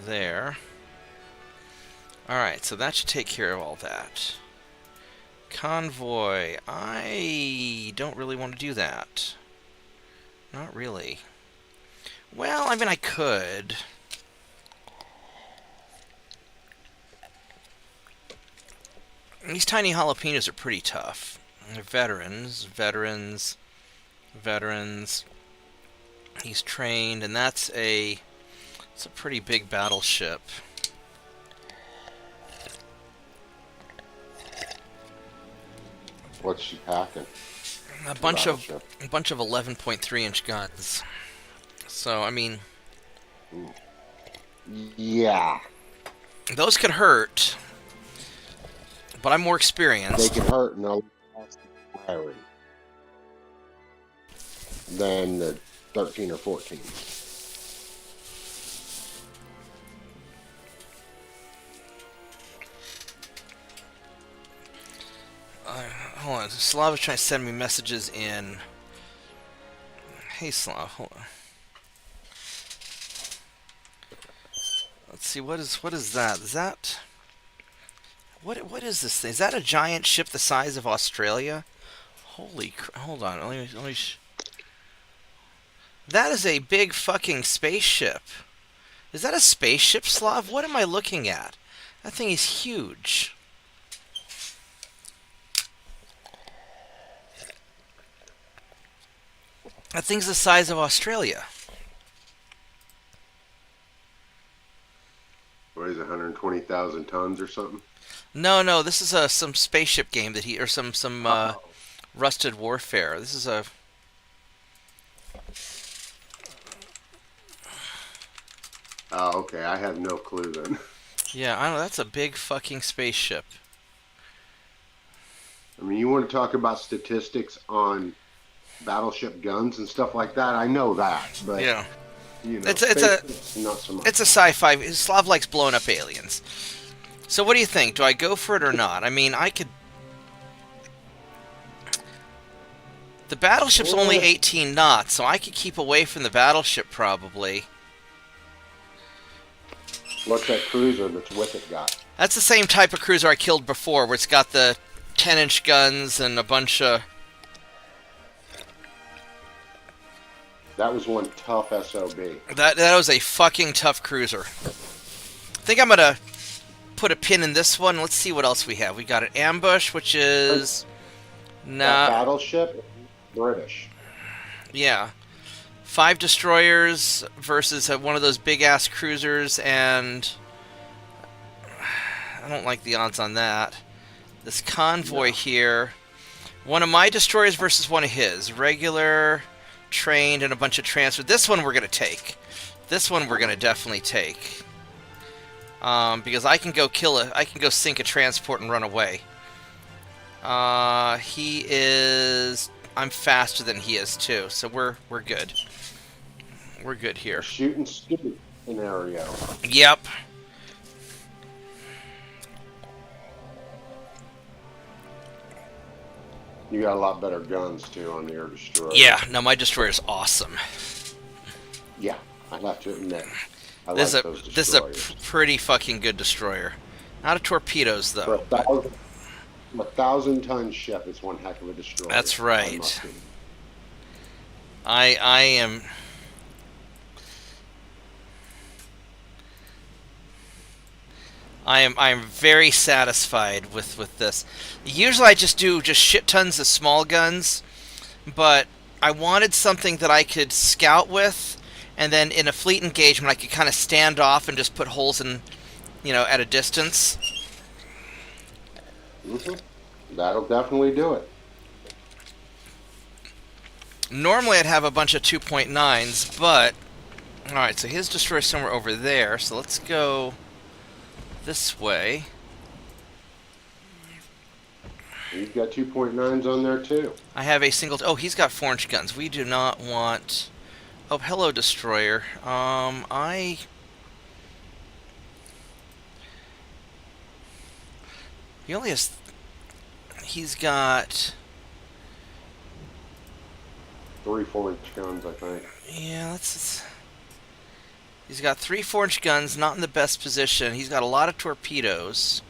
there. Alright, so that should take care of all that. Convoy. I don't really want to do that. Not really. Well, I mean, I could. These tiny jalapenos are pretty tough. They're veterans. He's trained, and it's a pretty big battleship. What's she packing? A bunch of 11.3-inch guns. So, I mean, yeah, those could hurt, but I'm more experienced. they can hurt no less than the 13 or 14. Hold on, Slav is trying to send me messages in. Hey, Slav, hold on. Let's see, what is that? Is that what is this thing? Is that a giant ship the size of Australia? Holy hold on, let me that is a big fucking spaceship. Is that a spaceship, Slav? What am I looking at? That thing is huge. That thing's the size of Australia. What is it, 120,000 tons or something? No, this is some spaceship game that he, or some Rusted Warfare. This is a... Oh, okay, I have no clue then. Yeah, I don't know, that's a big fucking spaceship. I mean, you want to talk about statistics on battleship guns and stuff like that? I know that, but... Yeah. You know, It's not so much. It's a sci-fi. Slav likes blowing up aliens. So what do you think? Do I go for it or not? I mean, I could... The battleship's only 18 knots, so I could keep away from the battleship probably. What's that cruiser that's with it got? That's the same type of cruiser I killed before, where it's got the 10-inch guns and a bunch of... That was one tough SOB. That was a fucking tough cruiser. I think I'm gonna put a pin in this one. Let's see what else we have. We got an ambush, which is... That battleship, British. Yeah. 5 destroyers versus one of those big-ass cruisers, and... I don't like the odds on that. This convoy here. One of my destroyers versus one of his. Regular, trained, and a bunch of transfer. This one we're going to take. This one we're going to definitely take. Because I can go I can go sink a transport and run away. He is... I'm faster than he is, too. So we're good. We're good here. Shoot and scoot scenario. Yep. You got a lot better guns, too, on your destroyer. Yeah, no, my destroyer's awesome. Yeah, I have to admit. I This like those is a destroyers. pretty fucking good destroyer. Out of torpedoes, For though. But 1,000-ton ship, it's one heck of a destroyer. that's I right. must admit. I am. I am very satisfied with this. Usually I just do just shit tons of small guns, but I wanted something that I could scout with, and then in a fleet engagement I could kind of stand off and just put holes in, at a distance. Hmm. That'll definitely do it. Normally I'd have a bunch of 2.9s, but alright, so his destroyer's somewhere over there, so let's go this way. You've got 2.9s on there too. I have a single... Oh, he's got 4-inch guns. We do not want... Oh, hello, destroyer. He only has... He's got... 3 4-inch guns, I think. Yeah, that's... He's got 3 4-inch guns, not in the best position. He's got a lot of torpedoes.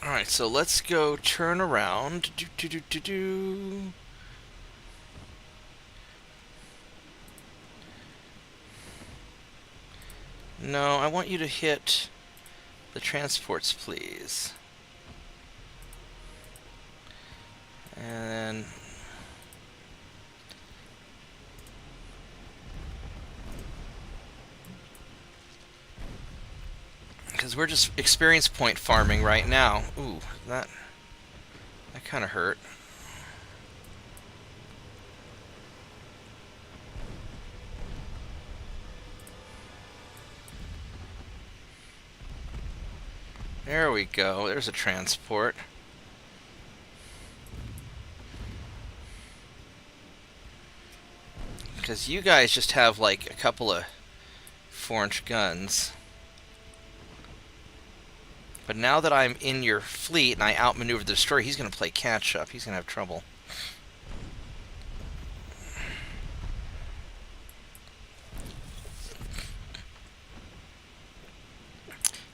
Alright, so let's go turn around. No, I want you to hit the transports, please. And then... Because we're just experience point farming right now. Ooh, that kind of hurt. There we go. There's a transport. Because you guys just have like a couple of 4-inch guns. But now that I'm in your fleet and I outmaneuver the destroyer, he's going to play catch up. He's going to have trouble.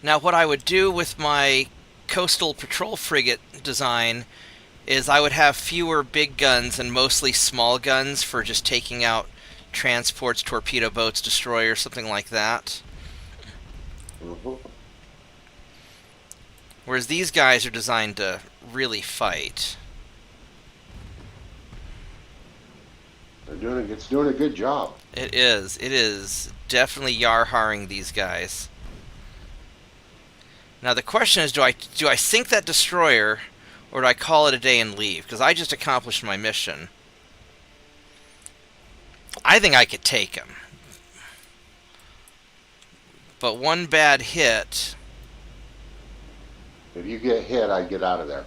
Now what I would do with my coastal patrol frigate design is I would have fewer big guns and mostly small guns for just taking out transports, torpedo boats, destroyers, something like that. Mm-hmm. Whereas these guys are designed to really fight. It's doing a good job. It is. It is definitely yar-harring these guys. Now the question is, do I sink that destroyer, or do I call it a day and leave? Because I just accomplished my mission. I think I could take him. But one bad hit... If you get hit, I'd get out of there.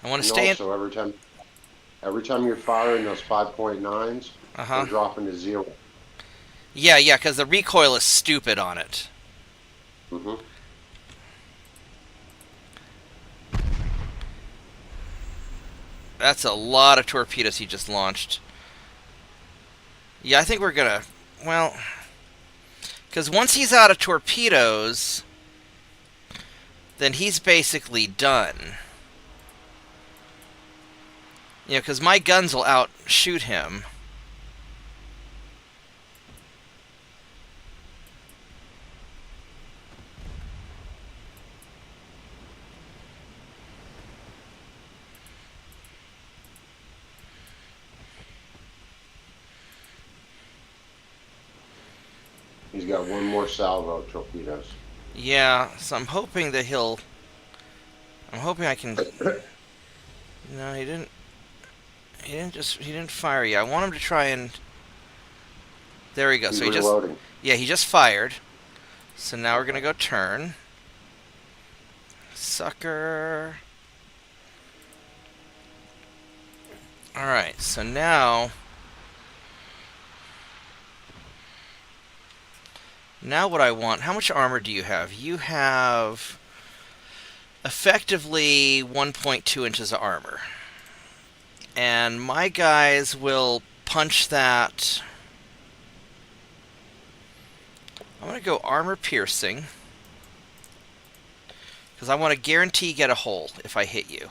I want to stay in... Also, every time you're firing those 5.9s, they're dropping to 0. Yeah, because the recoil is stupid on it. Mm-hmm. That's a lot of torpedoes he just launched. Yeah, I think we're gonna... Well... Because once he's out of torpedoes, then he's basically done. You know, because my guns will outshoot him. He's got one more salvo of torpedoes. Yeah, so I'm hoping that he'll... I'm hoping I can... No, he didn't... He didn't fire yet. I want him to try and... There we go. He's so reloading. he just fired. So now we're gonna go turn. Sucker. Alright, so now... Now what I want... How much armor do you have? You have effectively 1.2 inches of armor. And my guys will punch that... I'm going to go armor piercing. Because I want to guarantee get a hole if I hit you.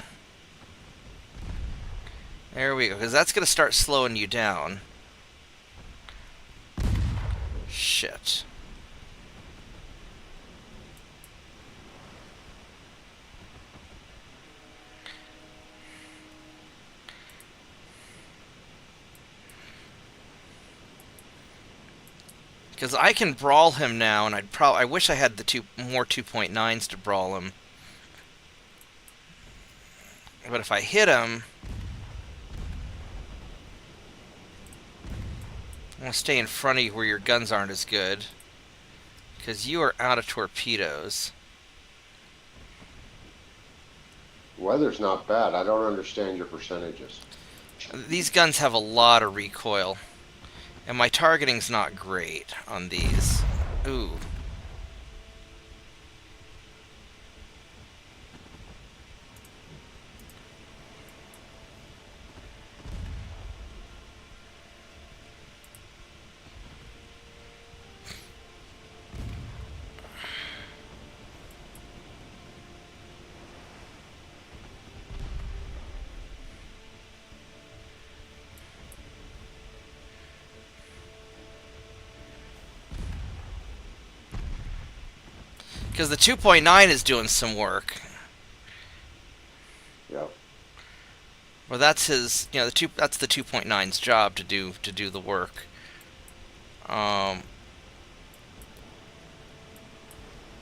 There we go, because that's going to start slowing you down. Shit. Because I can brawl him now, and I wish I had the more 2.9s to brawl him. But if I hit him... I want to stay in front of you where your guns aren't as good. Because you are out of torpedoes. Weather's not bad. I don't understand your percentages. These guns have a lot of recoil. And my targeting's not great on these. Ooh. Because the 2.9 is doing some work. Yep. Well, that's his. You know, that's the 2.9's job to do the work. I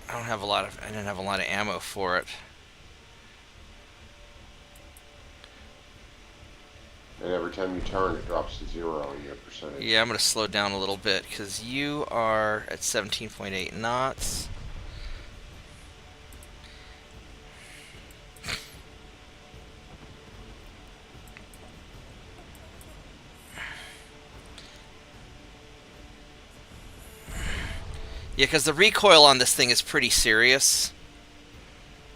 didn't have a lot of ammo for it. And every time you turn, it drops to 0 in your percentage. Yeah, I'm gonna slow down a little bit because you are at 17.8 knots. Yeah, because the recoil on this thing is pretty serious.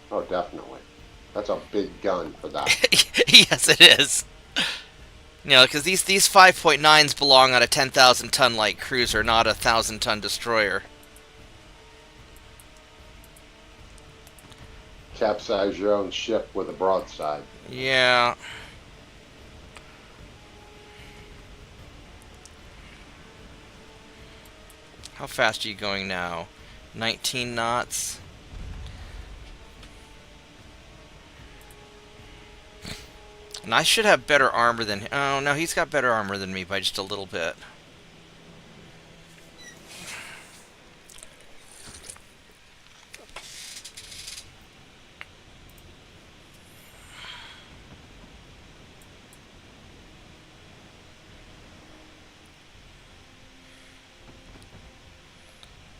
Oh, definitely. That's a big gun for that. Yes, it is. You know, because these 5.9s belong on a 10,000-ton light cruiser, not a 1,000-ton destroyer. Capsize your own ship with a broadside. Yeah. How fast are you going now? 19 knots. And I should have better armor than... Oh, no, he's got better armor than me by just a little bit.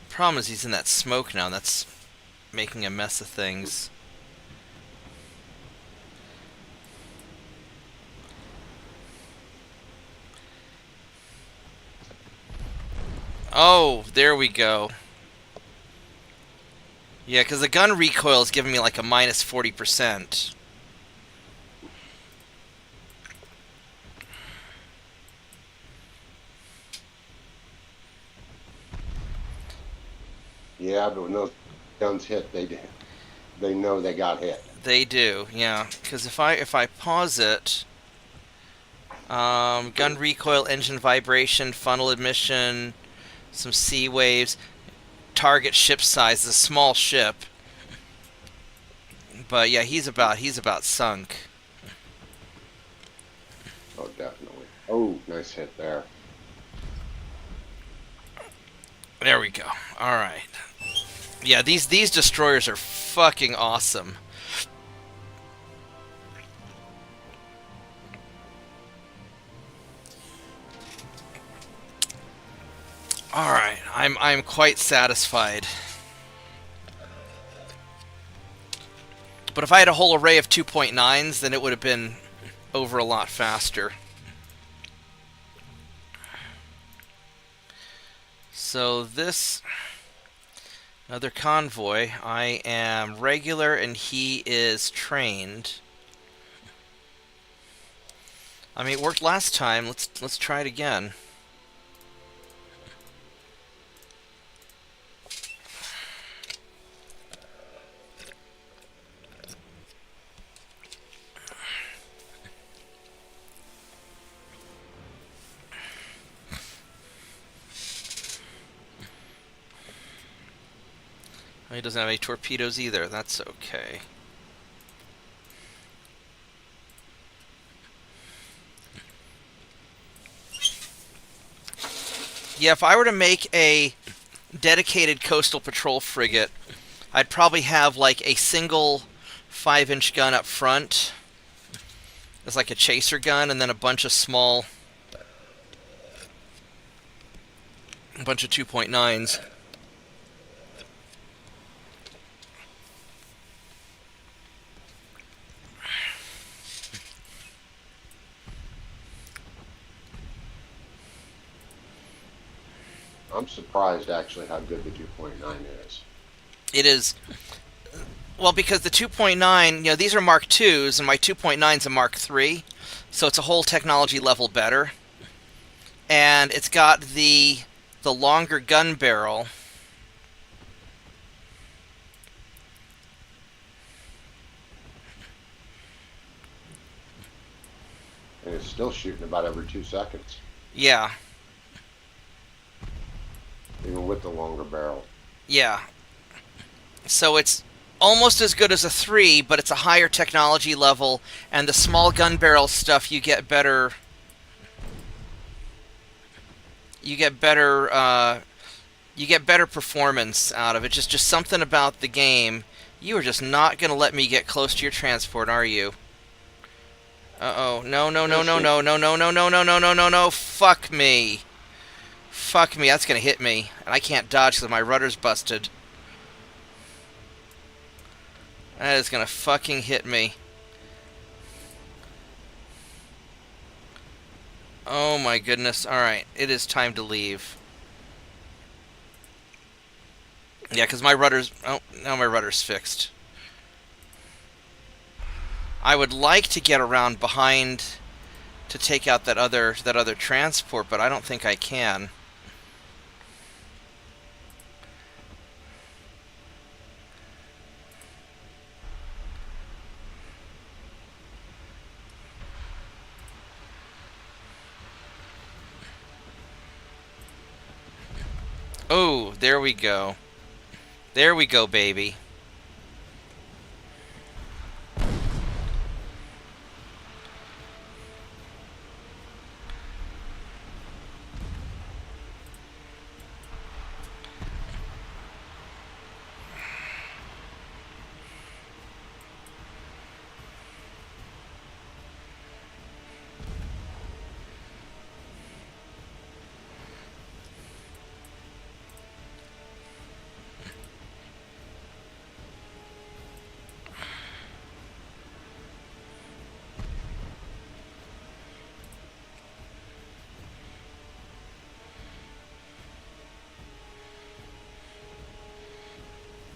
Problem is he's in that smoke now, and that's making a mess of things. Oh, there we go. Yeah, because the gun recoil is giving me like a minus 40%. Yeah, but when those guns hit, they know they got hit. They do, yeah. Because if I pause it, gun recoil, engine vibration, funnel emission, some sea waves, target ship size, a small ship. But yeah, he's about sunk. Oh, definitely. Oh, nice hit there. There we go. All right. Yeah, these destroyers are fucking awesome. All right, I'm quite satisfied. But if I had a whole array of 2.9s, then it would have been over a lot faster. So this Another convoy. I am regular and he is trained. I mean, it worked last time. Let's try it again. He doesn't have any torpedoes either. That's okay. Yeah, if I were to make a dedicated coastal patrol frigate, I'd probably have like a single 5-inch gun up front as like a chaser gun, and then a bunch of 2.9s. I'm surprised actually how good the 2.9 is. It is, well, because the 2.9, these are Mark IIs, and my 2.9 is a Mark III, so it's a whole technology level better. And it's got the longer gun barrel. And it's still shooting about every 2 seconds, Yeah, even with the longer barrel. yeah. So it's almost as good as a 3, but it's a higher technology level, and the small gun barrel stuff you get better. You get better performance out of it. Just something about the game. You are just not gonna let me get close to your transport, are you? Uh-oh. No, no, no, no, no, no, no, no, no, no, no, no, no, no. Fuck me. Fuck me. That's gonna hit me. And I can't dodge because my rudder's busted. That is gonna fucking hit me. Oh my goodness. Alright. It is time to leave. Yeah, because my rudder's... Oh, now my rudder's fixed. I would like to get around behind to take out that other transport, but I don't think I can. Oh, there we go. There we go, baby.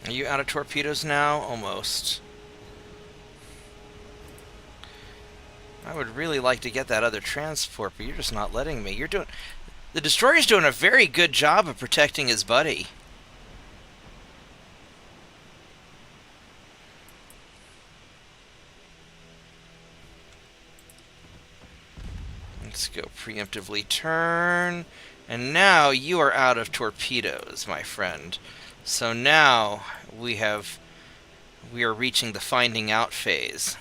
Are you out of torpedoes now? Almost. I would really like to get that other transport, but you're just not letting me. The destroyer's doing a very good job of protecting his buddy. Let's go preemptively turn. And now you are out of torpedoes, my friend. So now we are reaching the finding out phase.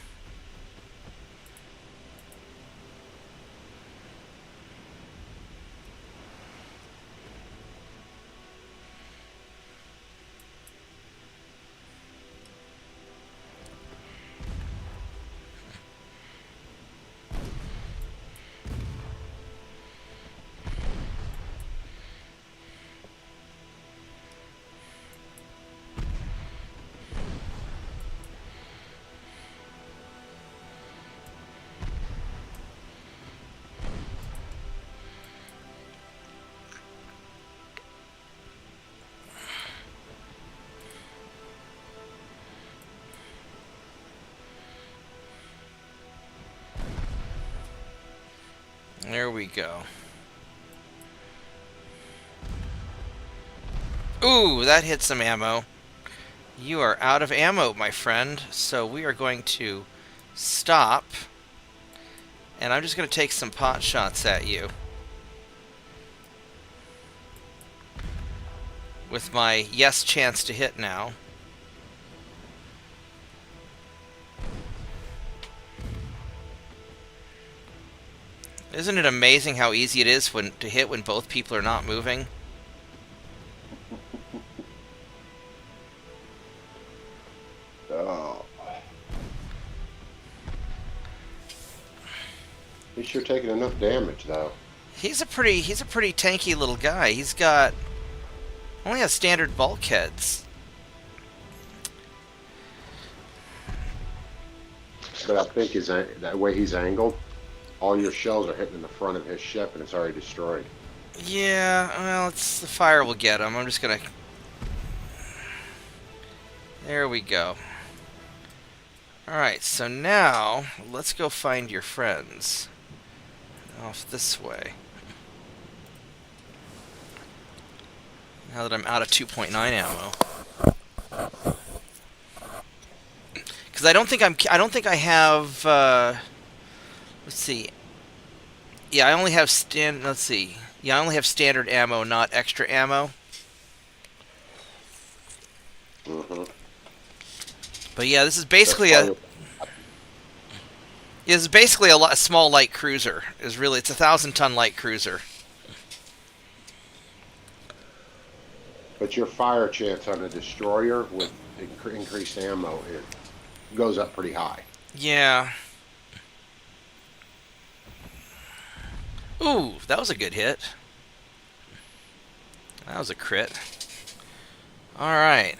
There we go. Ooh, that hit some ammo. You are out of ammo, my friend. So we are going to stop. And I'm just going to take some pot shots at you. With my yes chance to hit now. Isn't it amazing how easy it is to hit when both people are not moving? Oh. He's sure taking enough damage, though. He's a pretty tanky little guy. He's only has standard bulkheads. But I think that way he's angled, all your shells are hitting in the front of his ship, and it's already destroyed. Yeah, well, the fire will get him. I'm just gonna... There we go. Alright, so now, let's go find your friends. Off this way. Now that I'm out of 2.9 ammo. Because I don't think I have, let's see. Yeah, I only have let's see. Yeah, I only have standard ammo, not extra ammo. Mm-hmm. But yeah, this is basically a small light cruiser. It's a 1,000-ton light cruiser. But your fire chance on a destroyer with increased ammo, it goes up pretty high. Yeah. Ooh, that was a good hit. That was a crit. Alright.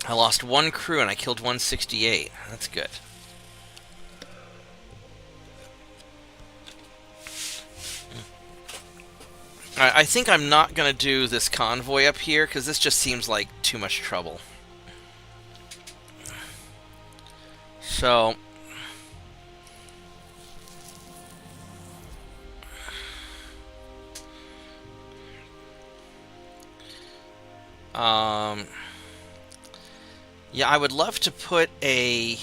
I lost 1 crew and I killed 168. That's good. I think I'm not going to do this convoy up here because this just seems like too much trouble. So... yeah, I would love to put a... Do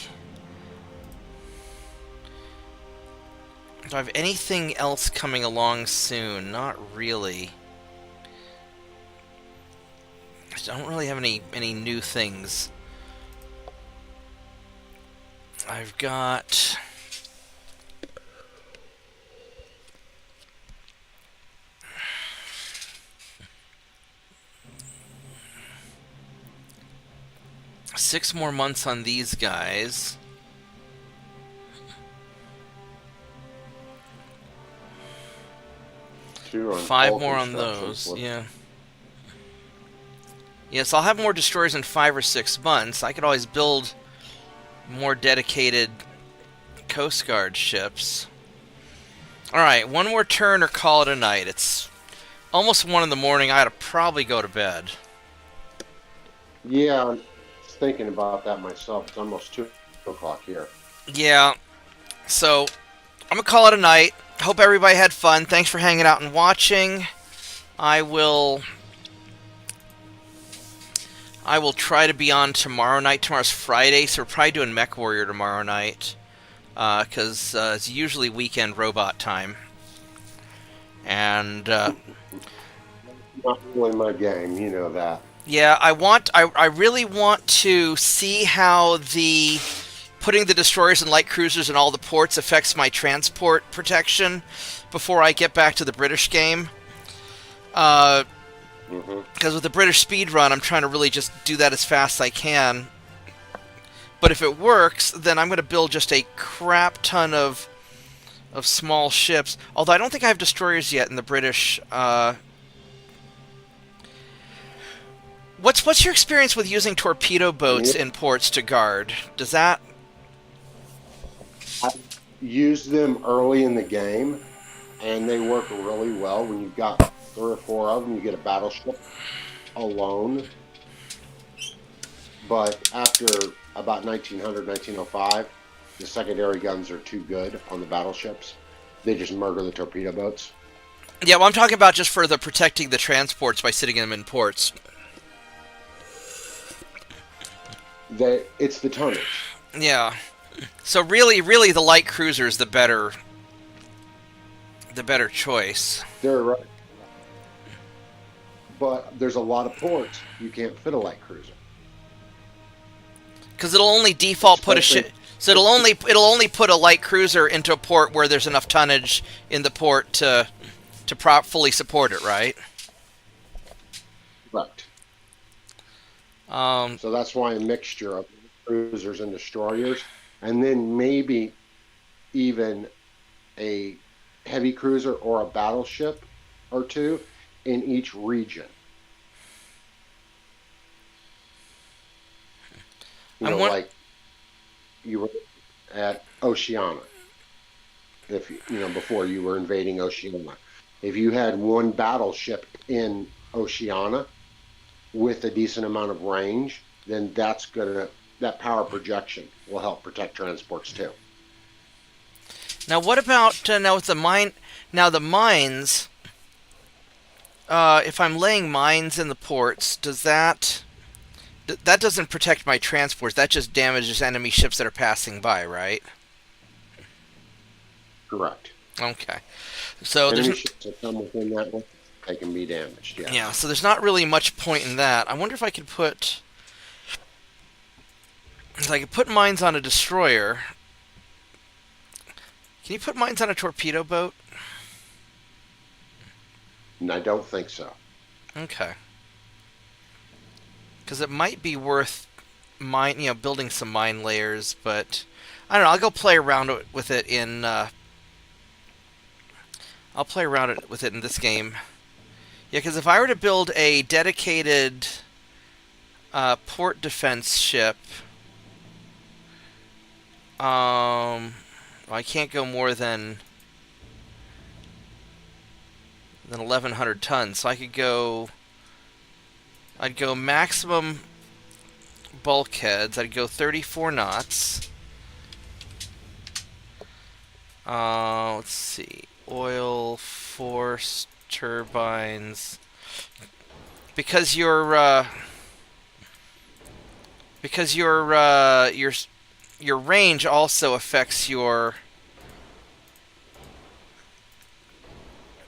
I have anything else coming along soon? Not really. I don't really have any new things. I've got... Six more months on these guys. Five more on those, yeah. Yes, I'll have more destroyers in 5 or 6 months. I could always build more dedicated Coast Guard ships. Alright, one more turn or call it a night. It's almost 1 in the morning. I ought to probably go to bed. Yeah, I'm thinking about that myself. It's almost 2 o'clock here. Yeah, so I'm going to call it a night. Hope everybody had fun. Thanks for hanging out and watching. I will try to be on tomorrow night. Tomorrow's Friday, so we're probably doing Mech Warrior tomorrow night. Because it's usually weekend robot time. And... Not really my game, you know that. Yeah, I really want to see how the... putting the destroyers and light cruisers in all the ports affects my transport protection before I get back to the British game. Because with the British speed run, I'm trying to really just do that as fast as I can. But if it works, then I'm going to build just a crap ton of small ships. Although I don't think I have destroyers yet in the British... What's your experience with using torpedo boats in ports to guard? Does that... I used them early in the game, and they work really well. When you've got 3 or 4 of them, you get a battleship alone. But after about 1900, 1905, the secondary guns are too good on the battleships. They just murder the torpedo boats. Yeah, well, I'm talking about just for the protecting the transports by sitting them in ports. It's the tonnage. Yeah. So really, the light cruiser is the better choice. They're right. But there's a lot of ports you can't fit a light cruiser. Because it'll only default put a ship. So it'll only put a light cruiser into a port where there's enough tonnage in the port to fully support it, right? Correct. So that's why a mixture of cruisers and destroyers, and then maybe even a heavy cruiser or a battleship or two in each region. Like you were at Oceania. If before you were invading Oceania, if you had one battleship in Oceania with a decent amount of range, then that power projection will help protect transports too. now, what about now with the mine? Now the mines. If I'm laying mines in the ports, does that doesn't protect my transports? That just damages enemy ships that are passing by, right? Correct. Okay. So enemy ships that come within that one, they can be damaged. Yeah. Yeah. So there's not really much point in that. I wonder if I could put. If I could put mines on a destroyer. Can you put mines on a torpedo boat? And I don't think so. Okay. Because it might be worth building some mine layers, but I don't know. I'll go play around with it in. I'll play around with it in this game. Yeah, because if I were to build a dedicated port defense ship, I can't go more than 1,100 tons. So I'd go maximum bulkheads. I'd go 34 knots. Let's see. Oil, force, turbines. Because your range also affects your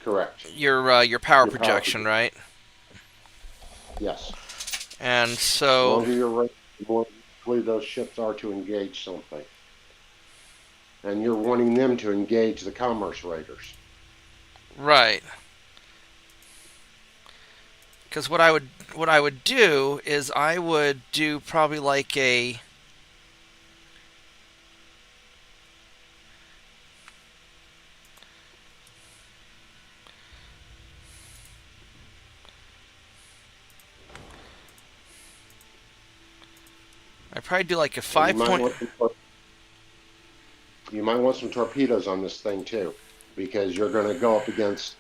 Correct. Your power projection, right? Yes. And so, the longer your range, the more likely those ships are to engage something. And you're wanting them to engage the commerce raiders. right. Because what I would do is I would do probably like a I'd probably do like a 5 point. You might want some torpedoes on this thing too, because you're going to go up against,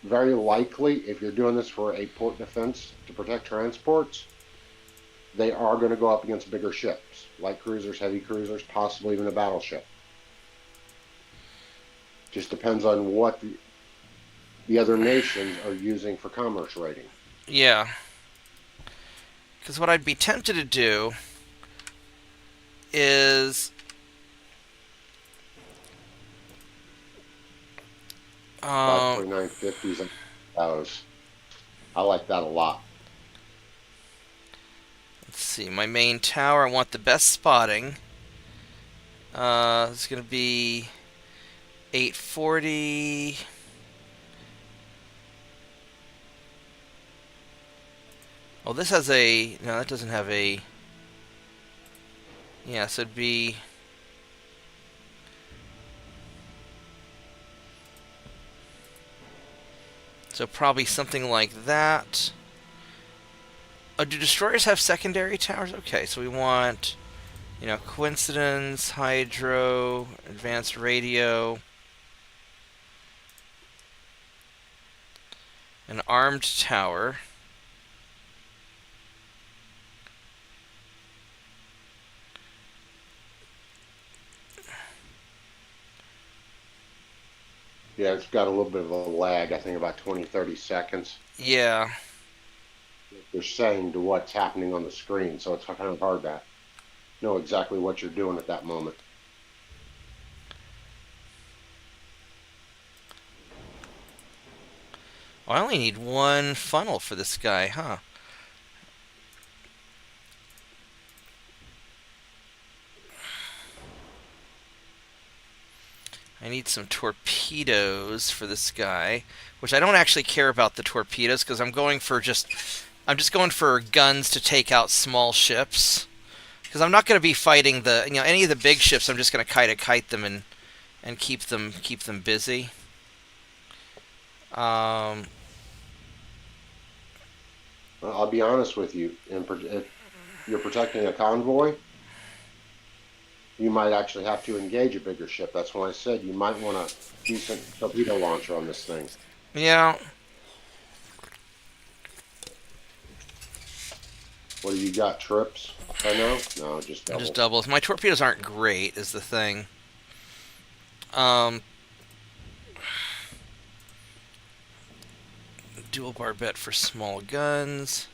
very likely, if you're doing this for a port defense to protect transports, they are going to go up against bigger ships, light cruisers, heavy cruisers, possibly even a battleship. Just depends on what the other nations are using for commerce raiding. Yeah. Because what I'd be tempted to do is About 2950s and those. I like that a lot. Let's see, my main tower, I want the best spotting. It's going to be 840. Oh, this has a... No, that doesn't have a... Yeah, so it'd be... So probably something like that. Oh, do destroyers have secondary towers? Okay, so we want, coincidence, hydro, advanced radio, an armed tower. Yeah, it's got a little bit of a lag. I think about 20, 30 seconds. Yeah. They're saying to what's happening on the screen, so it's kind of hard to know exactly what you're doing at that moment. Oh, I only need one funnel for this guy, huh? I need some torpedoes for this guy, which I don't actually care about the torpedoes because I'm just going for guns to take out small ships. Because I'm not going to be fighting any of the big ships. I'm just going to kite them and keep them busy. I'll be honest with you. If you're protecting a convoy, you might actually have to engage a bigger ship. That's why I said you might want a decent torpedo launcher on this thing. Yeah. What do you got? Trips? I know? No, just doubles. Just doubles. My torpedoes aren't great, is the thing. Dual barbette for small guns.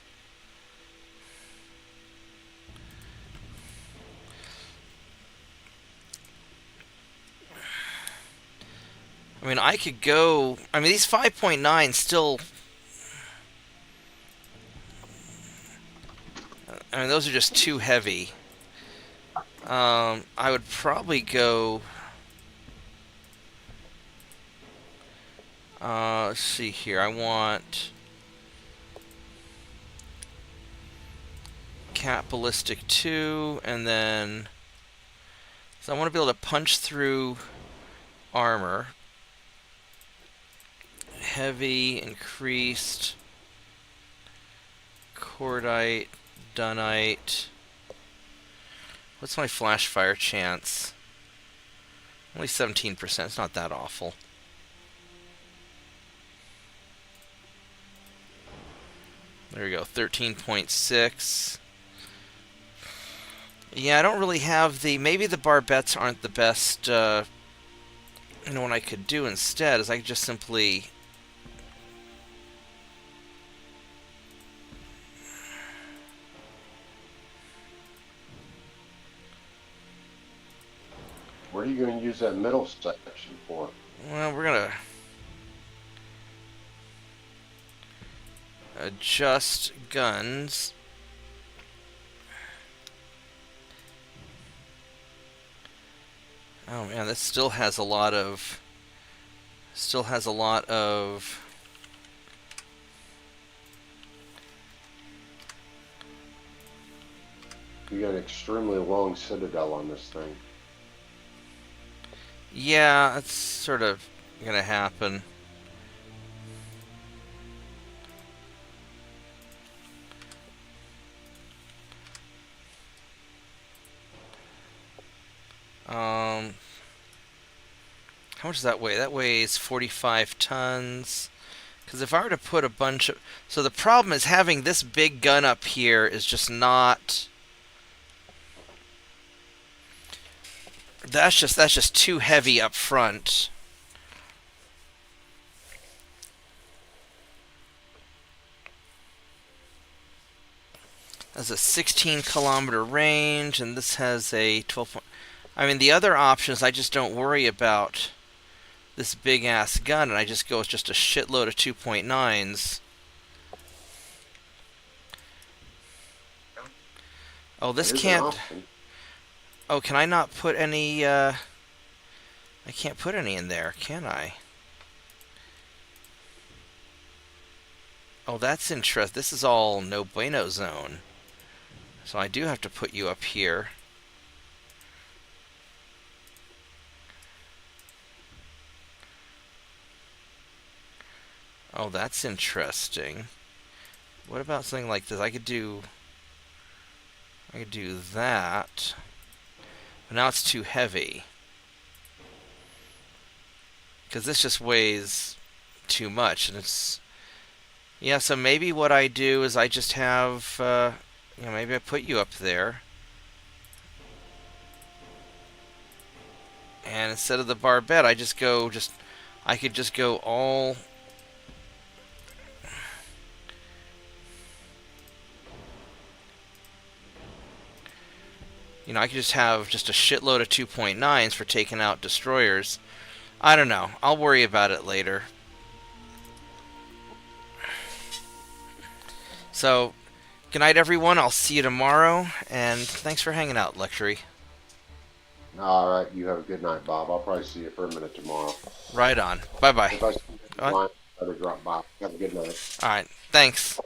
I mean, I could go... I mean, these 5.9 still... I mean, those are just too heavy. I would probably go... let's see here. I want... Cat Ballistic 2, and then... So I want to be able to punch through armor. Heavy, increased, cordite, dunite. What's my flash fire chance? Only 17%. It's not that awful. There we go, 13.6. Yeah, I don't really have the... Maybe the barbettes aren't the best... what I could do instead is I could just simply... What are you going to use that middle section for? Well, we're going to adjust guns. Oh man, this still has a lot of... You got an extremely long citadel on this thing. Yeah, it's sort of gonna happen. How much does that weigh? That weighs 45 tons. Because if I were to put a bunch of... So the problem is having this big gun up here is just not... That's just too heavy up front. That's a 16-kilometer range, and this has a 12. I mean, the other options, I just don't worry about this big-ass gun, and I just go with just a shitload of 2.9s. Oh, this can't... Oh, can I not put any, I can't put any in there, can I? Oh, that's interesting. This is all no bueno zone. So I do have to put you up here. Oh, that's interesting. What about something like this? I could do that. But now it's too heavy. Because this just weighs too much, and it's... Yeah, so maybe what I do is I just have, maybe I put you up there. And instead of the barbette, I just go just I could just go all... You know, I could just have just a shitload of 2.9s for taking out destroyers. I don't know. I'll worry about it later. So, good night, everyone. I'll see you tomorrow. And thanks for hanging out, Luxury. All right. You have a good night, Bob. I'll probably see you for a minute tomorrow. Right on. Bye-bye. If I see you What? online, I'll drop by. Have a good night. All right. Thanks.